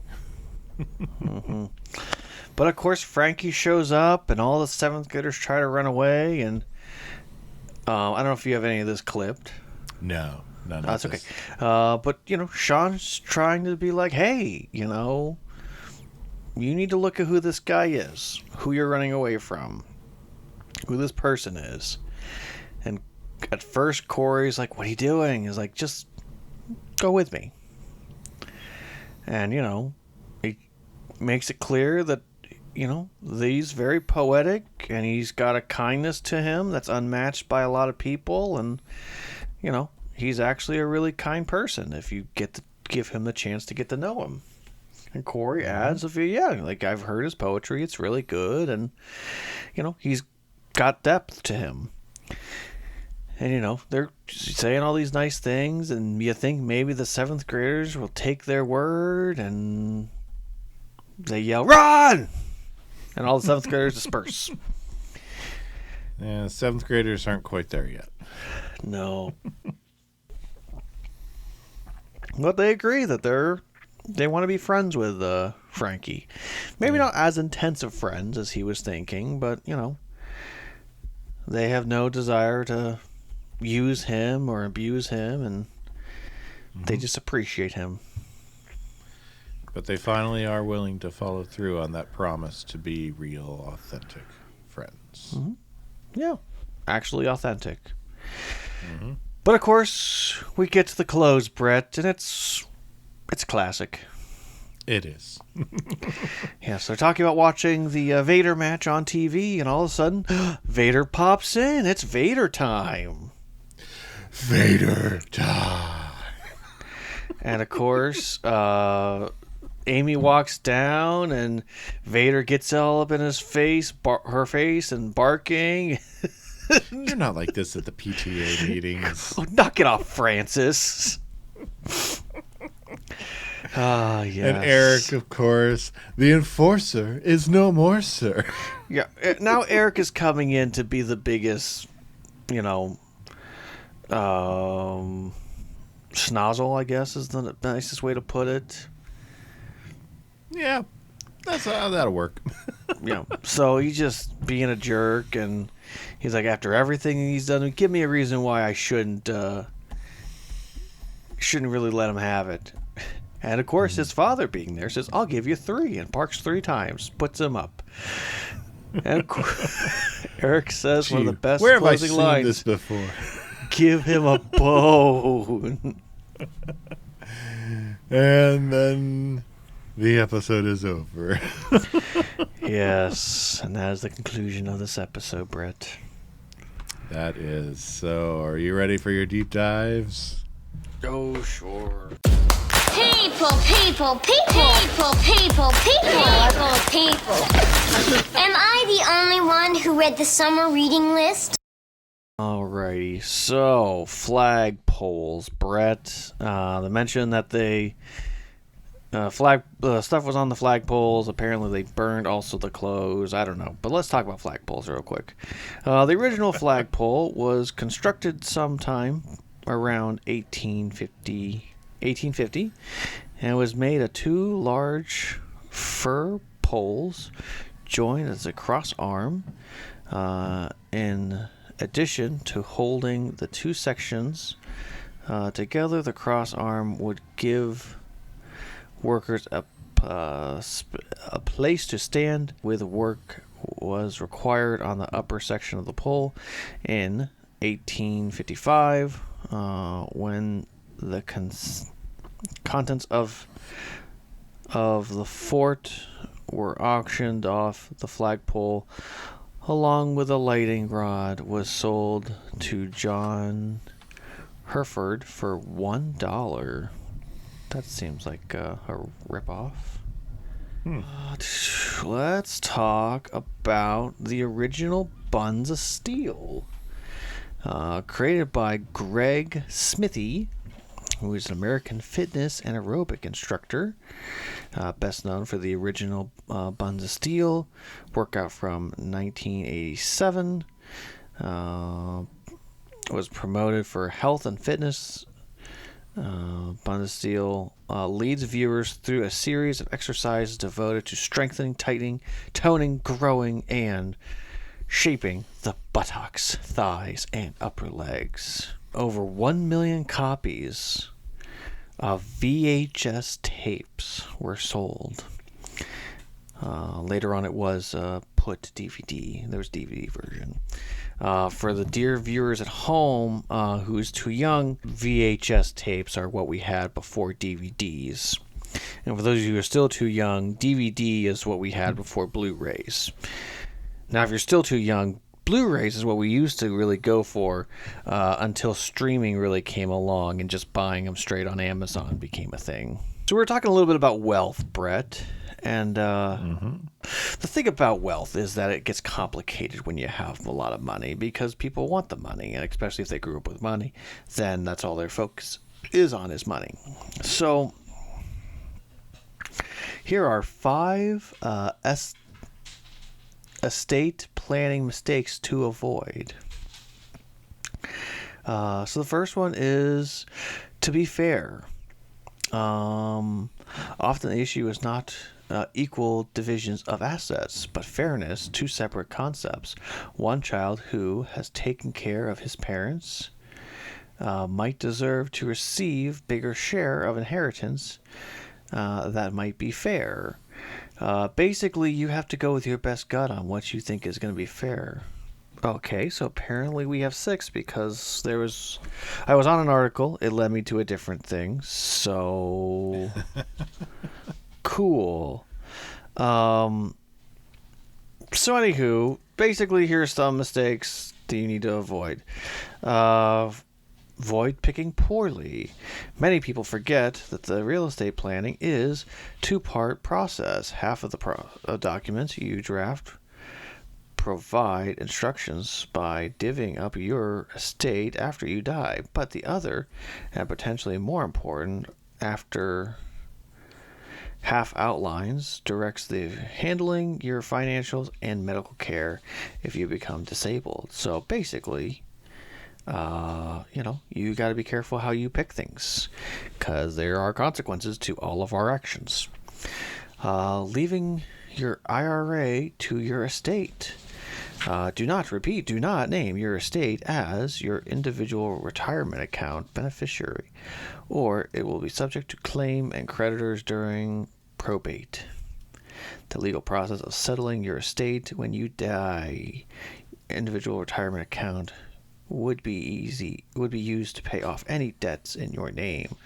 But of course, Frankie shows up, and all the 7th graders try to run away. And I don't know if you have any of this clipped. No, that's okay. But Shawn's trying to be like, hey, you need to look at who this guy is, who you're running away from, who this person is. And at first, Cory's like, "What are you doing?" He's like, "Just go with me." And he makes it clear that. He's very poetic, and he's got a kindness to him that's unmatched by a lot of people, and, he's actually a really kind person if you get to give him the chance to get to know him. And Cory adds, I've heard his poetry, it's really good, and, he's got depth to him. And, they're saying all these nice things, and you think maybe the 7th graders will take their word, and they yell, "Run!" And all the 7th graders disperse. Yeah, 7th graders aren't quite there yet. No. But they agree that they want to be friends with Frankie. Maybe not as intense of friends as he was thinking, but, they have no desire to use him or abuse him, and they just appreciate him. But they finally are willing to follow through on that promise to be real, authentic friends. Mm-hmm. Yeah, actually authentic. Mm-hmm. But of course, we get to the close, Brett, and it's classic. It is. Yes, they're talking about watching the Vader match on TV, and all of a sudden, Vader pops in. It's Vader time. Vader time. And of course, Amy walks down, and Vader gets all up in his face, her face, and barking. You're not like this at the PTA meetings. Oh, knock it off, Francis. Ah, yes. And Eric, of course, the enforcer is no more, sir. Yeah, now Eric is coming in to be the biggest, schnozzle, I guess, is the nicest way to put it. Yeah, that'll work. So he's just being a jerk, and he's like, after everything he's done, give me a reason why I shouldn't really let him have it. And of course, his father being there says, I'll give you 3, and barks 3 times, puts him up. And of course, Eric says one of the best where have I closing seen lines. this before? Give him a bone. And then the episode is over. Yes, and that is the conclusion of this episode, Brett. That is. So, are you ready for your deep dives? Oh, sure. People. Am I the only one who read the summer reading list? Alrighty, so flagpoles, Brett. They mentioned that stuff was on the flagpoles. Apparently, they burned also the clothes. I don't know, but let's talk about flagpoles real quick. The original flagpole was constructed sometime around 1850, and was made of 2 large fir poles joined as a cross arm. In addition to holding the 2 sections together, the cross arm would give workers a place to stand with work was required on the upper section of the pole. In 1855, when the contents of the fort were auctioned off, the flagpole along with a lightning rod was sold to John Hereford for $1. That seems like a ripoff. Let's talk about the original Buns of Steel. Created by Greg Smithy, who is an American fitness and aerobic instructor. Best known for the original Buns of Steel workout from 1987. Was promoted for health and fitness. Buns of Steel leads viewers through a series of exercises devoted to strengthening, tightening, toning, growing, and shaping the buttocks, thighs, and upper legs. Over 1 million copies of VHS tapes were sold. Later on, it was put to DVD. There was DVD version. For the dear viewers at home who's too young, VHS tapes are what we had before DVDs. And for those of you who are still too young, DVD is what we had before Blu-rays. Now, if you're still too young, Blu-rays is what we used to really go for until streaming really came along and just buying them straight on Amazon became a thing. So we're talking a little bit about wealth, Brett. And the thing about wealth is that it gets complicated when you have a lot of money because people want the money, and especially if they grew up with money, then that's all their focus is on is money. So here are 5 estate planning mistakes to avoid. So the first one is to be fair. Often the issue is not equal divisions of assets, but fairness, two separate concepts. One child who has taken care of his parents might deserve to receive bigger share of inheritance. That might be fair. Basically, you have to go with your best gut on what you think is going to be fair. Okay, so apparently we have 6 because I was on an article. It led me to a different thing. So cool. So anywho, basically here's some mistakes that you need to avoid. Avoid picking poorly. Many people forget that the real estate planning is 2-part process. Half of the documents you draft provide instructions by divvying up your estate after you die, but the other, and potentially more important, after half outlines, directs the handling your financials and medical care if you become disabled. So basically, you got to be careful how you pick things, because there are consequences to all of our actions. Leaving your IRA to your estate. Do not name your estate as your individual retirement account beneficiary, or it will be subject to claim and creditors during probate. The legal process of settling your estate when you die. Individual retirement account would be used to pay off any debts in your name.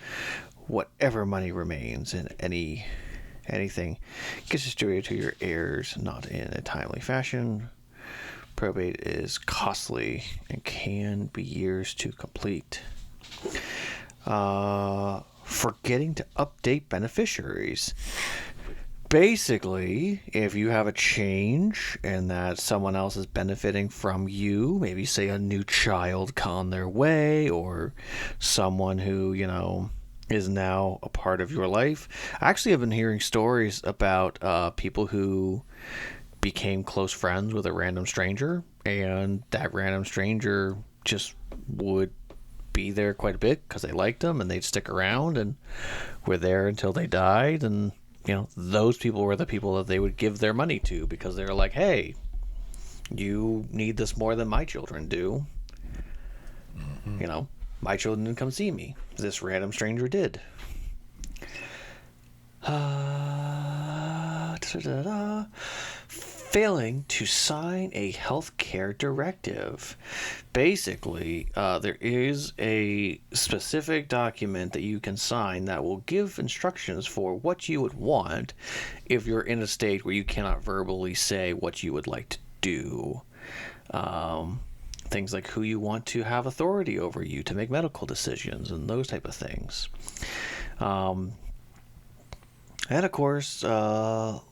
Whatever money remains in anything gets distributed to your heirs, not in a timely fashion. Probate is costly and can be years to complete. Forgetting to update beneficiaries. Basically, if you have a change and that someone else is benefiting from you, maybe say a new child on their way, or someone who, is now a part of your life. Actually, I've been hearing stories about people who became close friends with a random stranger, and that random stranger just would be there quite a bit because they liked them, and they'd stick around and were there until they died. And those people were the people that they would give their money to, because they were like, hey, you need this more than my children do. My children didn't come see me, this random stranger did. Failing to sign a healthcare directive. Basically, there is a specific document that you can sign that will give instructions for what you would want if you're in a state where you cannot verbally say what you would like to do. Things like who you want to have authority over you to make medical decisions and those type of things. And of course,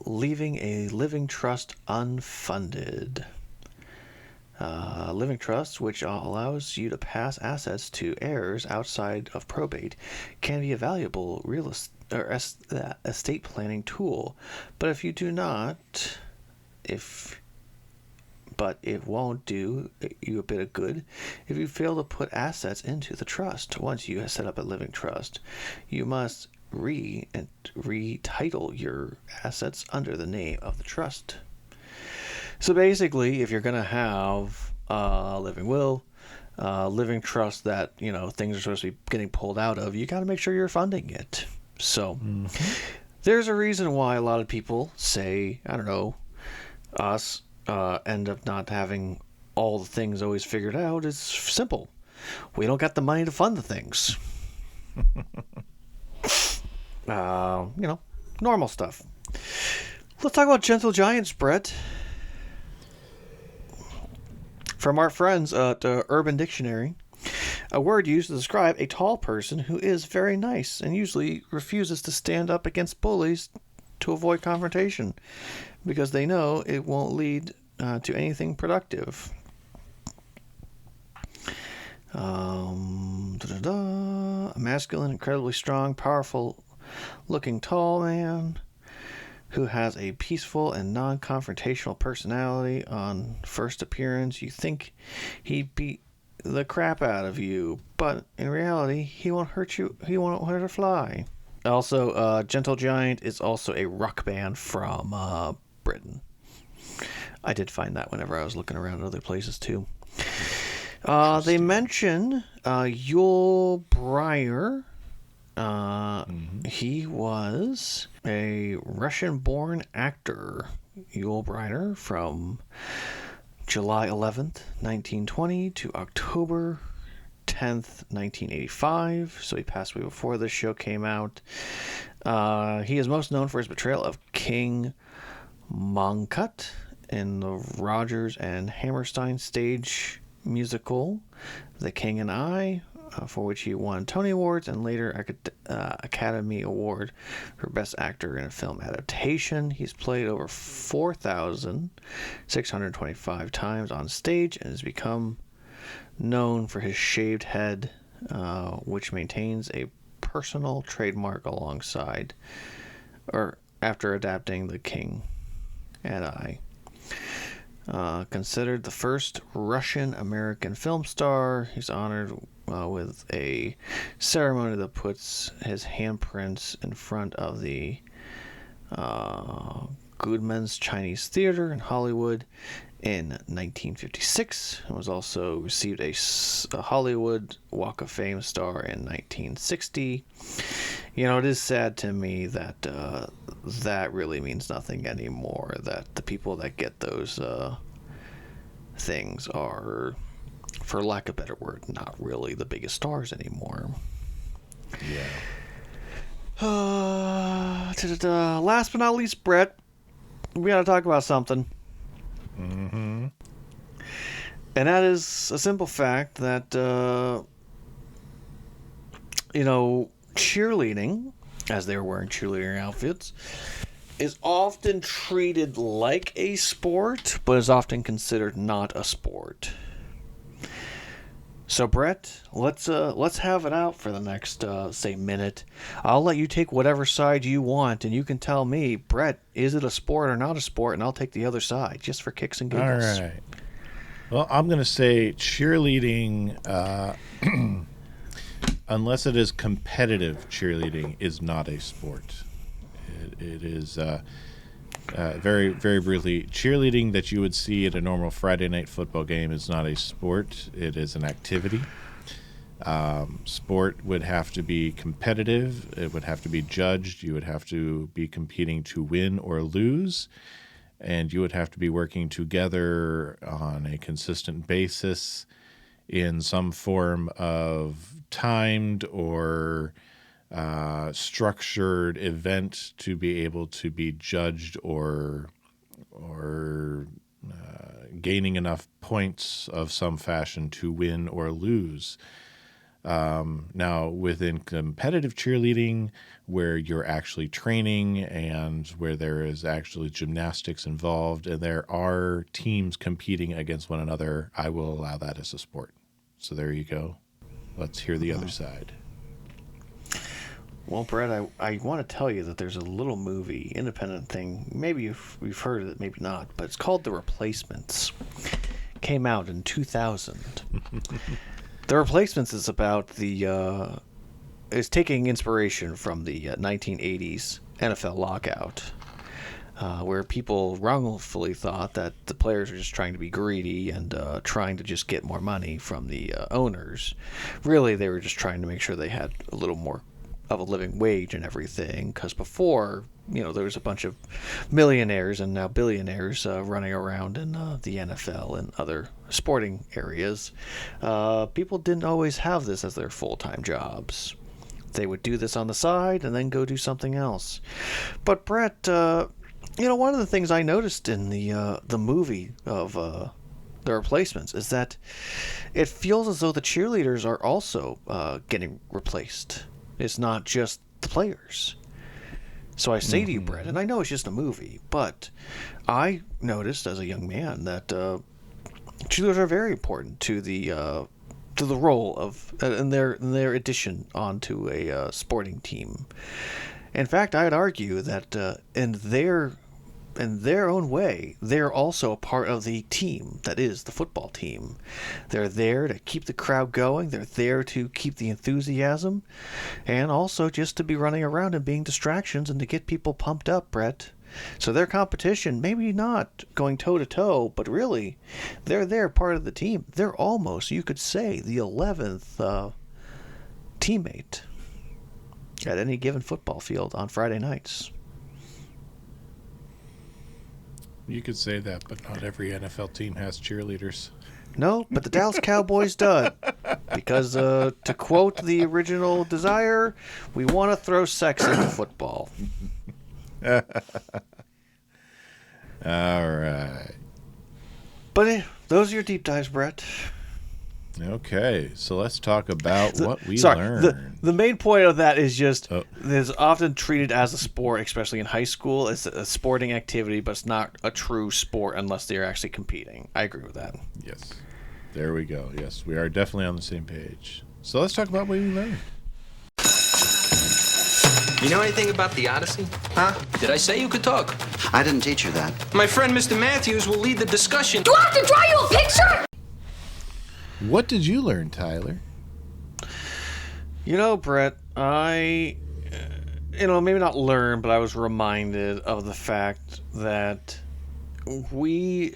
leaving a living trust unfunded. Living trust, which allows you to pass assets to heirs outside of probate, can be a valuable estate planning tool. But if you do not, it won't do you a bit of good if you fail to put assets into the trust. Once you have set up a living trust, you must retitle your assets under the name of the trust. So basically, if you're going to have a living will, living trust that things are supposed to be getting pulled out of, you got to make sure you're funding it. So there's a reason why a lot of people say, us end up not having all the things always figured out. It's simple. We don't got the money to fund the things. Normal stuff. Let's talk about gentle giants, Brett. From our friends at Urban Dictionary, a word used to describe a tall person who is very nice and usually refuses to stand up against bullies to avoid confrontation because they know it won't lead to anything productive. A masculine, incredibly strong, powerful looking tall man who has a peaceful and non-confrontational personality. On first appearance, you think he'd beat the crap out of you, but in reality, he won't hurt you. He won't hurt a fly. Also, Gentle Giant is also a rock band from Britain. I did find that whenever I was looking around other places too. They mention Yul Brynner. He was a Russian-born actor. Yul Brynner from July 11th, 1920 to October 10th, 1985. So he passed away before this show came out. He is most known for his portrayal of King Mongkut in the Rodgers and Hammerstein stage musical The King and I, for which he won Tony Awards and later Academy Award for Best Actor in a Film Adaptation. He's played over 4,625 times on stage and has become known for his shaved head, which maintains a personal trademark alongside or after adapting The King and I. Considered the first Russian-American film star, he's honored with a ceremony that puts his handprints in front of the Goodman's Chinese Theater in Hollywood in 1956, and was also received a Hollywood Walk of Fame star in 1960. You know, it is sad to me that that really means nothing anymore, that the people that get those things are, for lack of a better word, not really the biggest stars anymore. Yeah. Last but not least, Brett, we gotta talk about something. Mm-hmm. And that is a simple fact that, cheerleading, as they were wearing cheerleading outfits, is often treated like a sport, but is often considered not a sport. So, Brett, let's have it out for the next, minute. I'll let you take whatever side you want, and you can tell me, Brett, is it a sport or not a sport, and I'll take the other side, just for kicks and giggles. All right. Well, I'm going to say cheerleading, unless it is competitive cheerleading, is not a sport. It is very, very briefly, cheerleading that you would see at a normal Friday night football game is not a sport. It is an activity. Sport would have to be competitive. It would have to be judged. You would have to be competing to win or lose. And you would have to be working together on a consistent basis in some form of timed or structured event to be able to be judged or gaining enough points of some fashion to win or lose. Now, within competitive cheerleading, where you're actually training and where there is actually gymnastics involved and there are teams competing against one another, I will allow that as a sport. So there you go. Let's hear the other side. Well, Brett, I want to tell you that there's a little movie, independent thing. Maybe you've heard of it, maybe not, but it's called The Replacements. Came out in 2000. The Replacements is about is taking inspiration from the 1980s NFL lockout, where people wrongfully thought that the players were just trying to be greedy and trying to just get more money from the owners. Really, they were just trying to make sure they had a little more of a living wage and everything, because before, there was a bunch of millionaires and now billionaires running around in the NFL and other sporting areas. People didn't always have this as their full-time jobs. They would do this on the side and then go do something else. But Brett, one of the things I noticed in the movie of The Replacements is that it feels as though the cheerleaders are also getting replaced. It's not just the players. So I say to you, Brett, and I know it's just a movie, but I noticed as a young man that cheerleaders are very important to the role of in their addition onto a sporting team. In fact, I'd argue that in their own way, they're also a part of the team that is the football team. They're there to keep the crowd going. They're there to keep the enthusiasm, and also just to be running around and being distractions and to get people pumped up, Brett. So their competition, maybe not going toe-to-toe, but really, they're part of the team. They're almost, you could say, the 11th teammate at any given football field on Friday nights. You could say that, but not every NFL team has cheerleaders. No, but the Dallas Cowboys does. Because, to quote the original Desire, we want to throw sex into football. All right. But those are your deep dives, Brett. Okay, so let's talk about what we learned. The main point of that is just it's often treated as a sport, especially in high school. It's a sporting activity, but it's not a true sport unless they're actually competing. I agree with that. Yes. There we go. Yes, we are definitely on the same page. So let's talk about what we learned. You know anything about the Odyssey? Huh? Did I say you could talk? I didn't teach you that. My friend Mr. Matthews will lead the discussion. Do I have to draw you a picture? What did you learn, Tyler? You know, Brett, maybe not learn, but I was reminded of the fact that we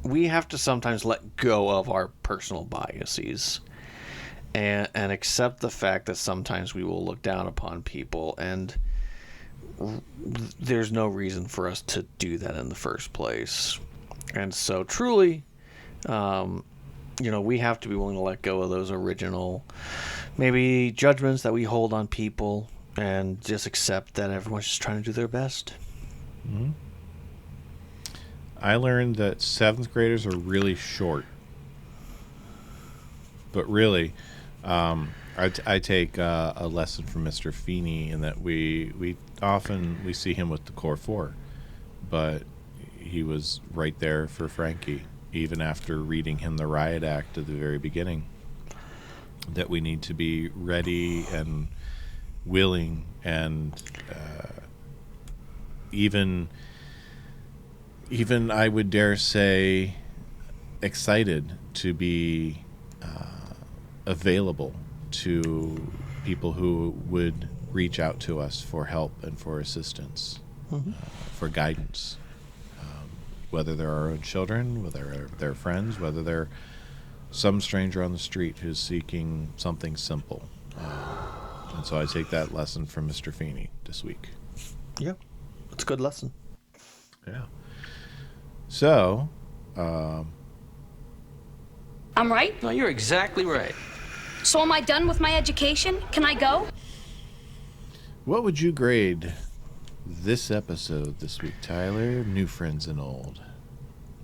have to sometimes let go of our personal biases and accept the fact that sometimes we will look down upon people, and there's no reason for us to do that in the first place. And so truly, we have to be willing to let go of those original, maybe judgments that we hold on people and just accept that everyone's just trying to do their best. Mm-hmm. I learned that 7th graders are really short. But really, I take a lesson from Mr. Feeney in that we often see him with the core 4, but he was right there for Frankie, even after reading him the riot act at the very beginning, that we need to be ready and willing and even I would dare say excited to be available to people who would reach out to us for help and for assistance, for guidance. Whether they're our own children, whether they're friends, whether they're some stranger on the street who's seeking something simple. And so I take that lesson from Mr. Feeney this week. Yeah, it's a good lesson. Yeah. So, I'm right? No, you're exactly right. So am I done with my education? Can I go? what would you grade this episode this week, Tyler? New friends and old.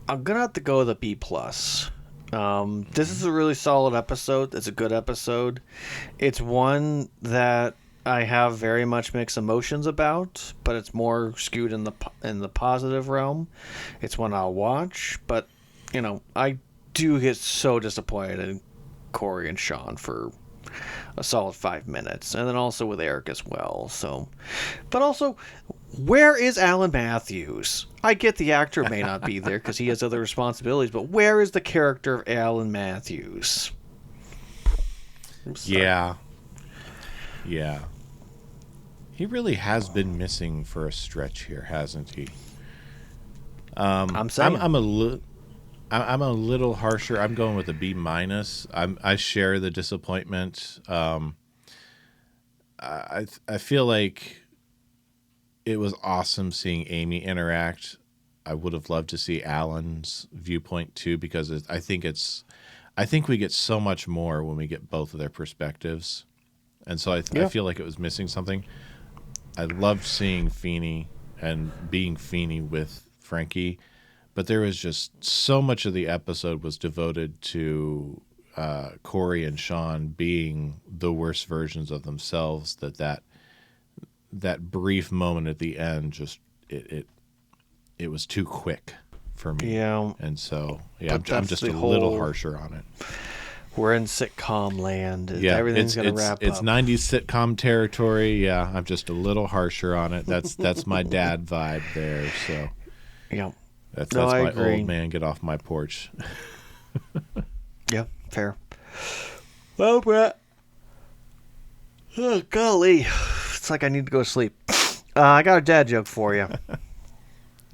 I'm gonna have to go with a B+. This is a really solid episode. It's a good episode. It's one that I have very much mixed emotions about, but it's more skewed in the positive realm. It's one I'll watch, but I do get so disappointed in Cory and Shawn for a solid 5 minutes, and then also with Eric as well. So, but also, where is Alan Matthews? I get the actor may not be there because he has other responsibilities, but where is the character of Alan Matthews? Yeah. He really has been missing for a stretch here, hasn't he? I'm saying I'm a little harsher. I'm going with a B-. I share the disappointment. I feel like it was awesome seeing Amy interact. I would have loved to see Alan's viewpoint too, because I think we get so much more when we get both of their perspectives, and so I feel like it was missing something. I loved seeing Feeney and being Feeney with Frankie, but there was just so much of the episode was devoted to Cory and Shawn being the worst versions of themselves. That brief moment at the end, just it was too quick for me. Yeah, and so I'm just a little harsher on it. We're in sitcom land. Yeah, Everything's going to wrap It's up. 90s sitcom territory. Yeah, I'm just a little harsher on it. That's my dad vibe there. So yeah, that's I my agree. old man get off my porch. Yeah, fair. Well, Brett. Oh, golly. It's like I need to go to sleep. I got a dad joke for you.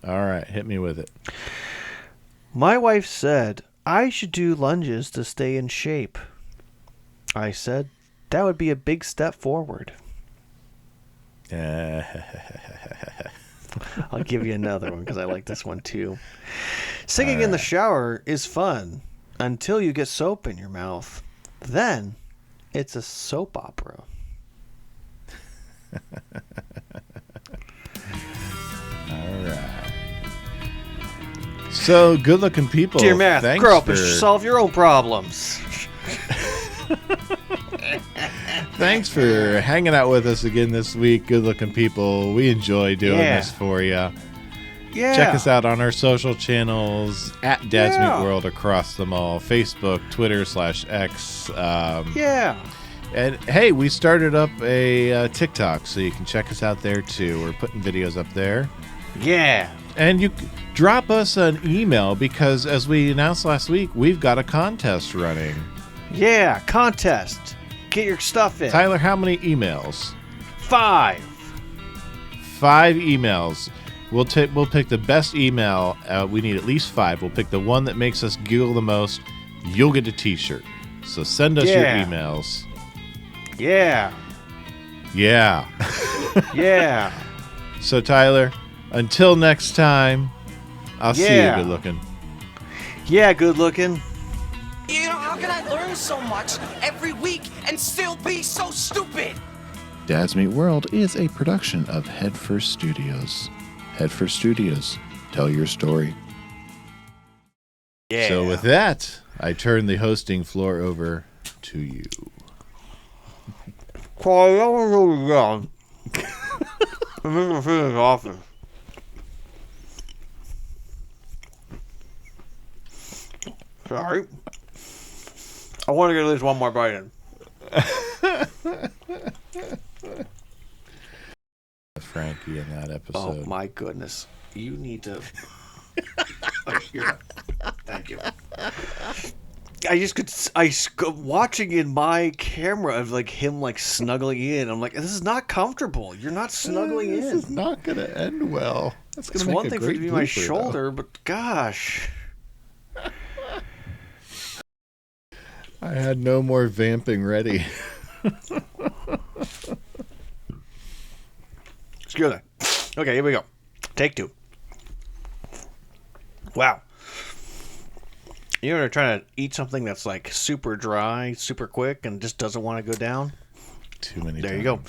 All right, hit me with it. My wife said I should do lunges to stay in shape. I said that would be a big step forward. I'll give you another one because I like this one too. Singing in the shower is fun until you get soap in your mouth. Then it's a soap opera. All right. So, good-looking people. Dear math, thanks grow up for, and solve your own problems. Thanks for hanging out with us again this week, good-looking people. We enjoy doing this for you. Yeah. Check us out on our social channels at Dads Meet World across them all. Facebook, Twitter /X. And hey, we started up a TikTok, so you can check us out there too. We're putting videos up there. Yeah. And you drop us an email because, as we announced last week, we've got a contest running. Yeah, contest. Get your stuff in. Tyler, how many emails? 5. 5 emails. We'll pick the best email. We need at least 5. We'll pick the one that makes us giggle the most. You'll get a T-shirt. So send us your emails. Yeah. Yeah. Yeah. So Tyler, until next time, I'll see you good looking. Yeah, good looking. You know, how can I learn so much every week and still be so stupid? Dads Meet World is a production of Headfirst Studios. Headfirst Studios, tell your story. Yeah. So with that, I turn the hosting floor over to you. Corey, I want to go again. I think I'm feeling often. Sorry. I want to get at least one more bite in. Frankie in that episode. Oh my goodness. You need to... Thank you. Watching in my camera of like him like snuggling in. I'm like, this is not comfortable. You're not snuggling in. This is not going to end well. That's It's gonna one make a thing for it to great be my blooper, shoulder, but gosh. I had no more vamping ready. Excuse me. Okay, here we go. Take 2. Wow. You're trying to eat something that's like super dry, super quick, and just doesn't want to go down? Too many There times. you go.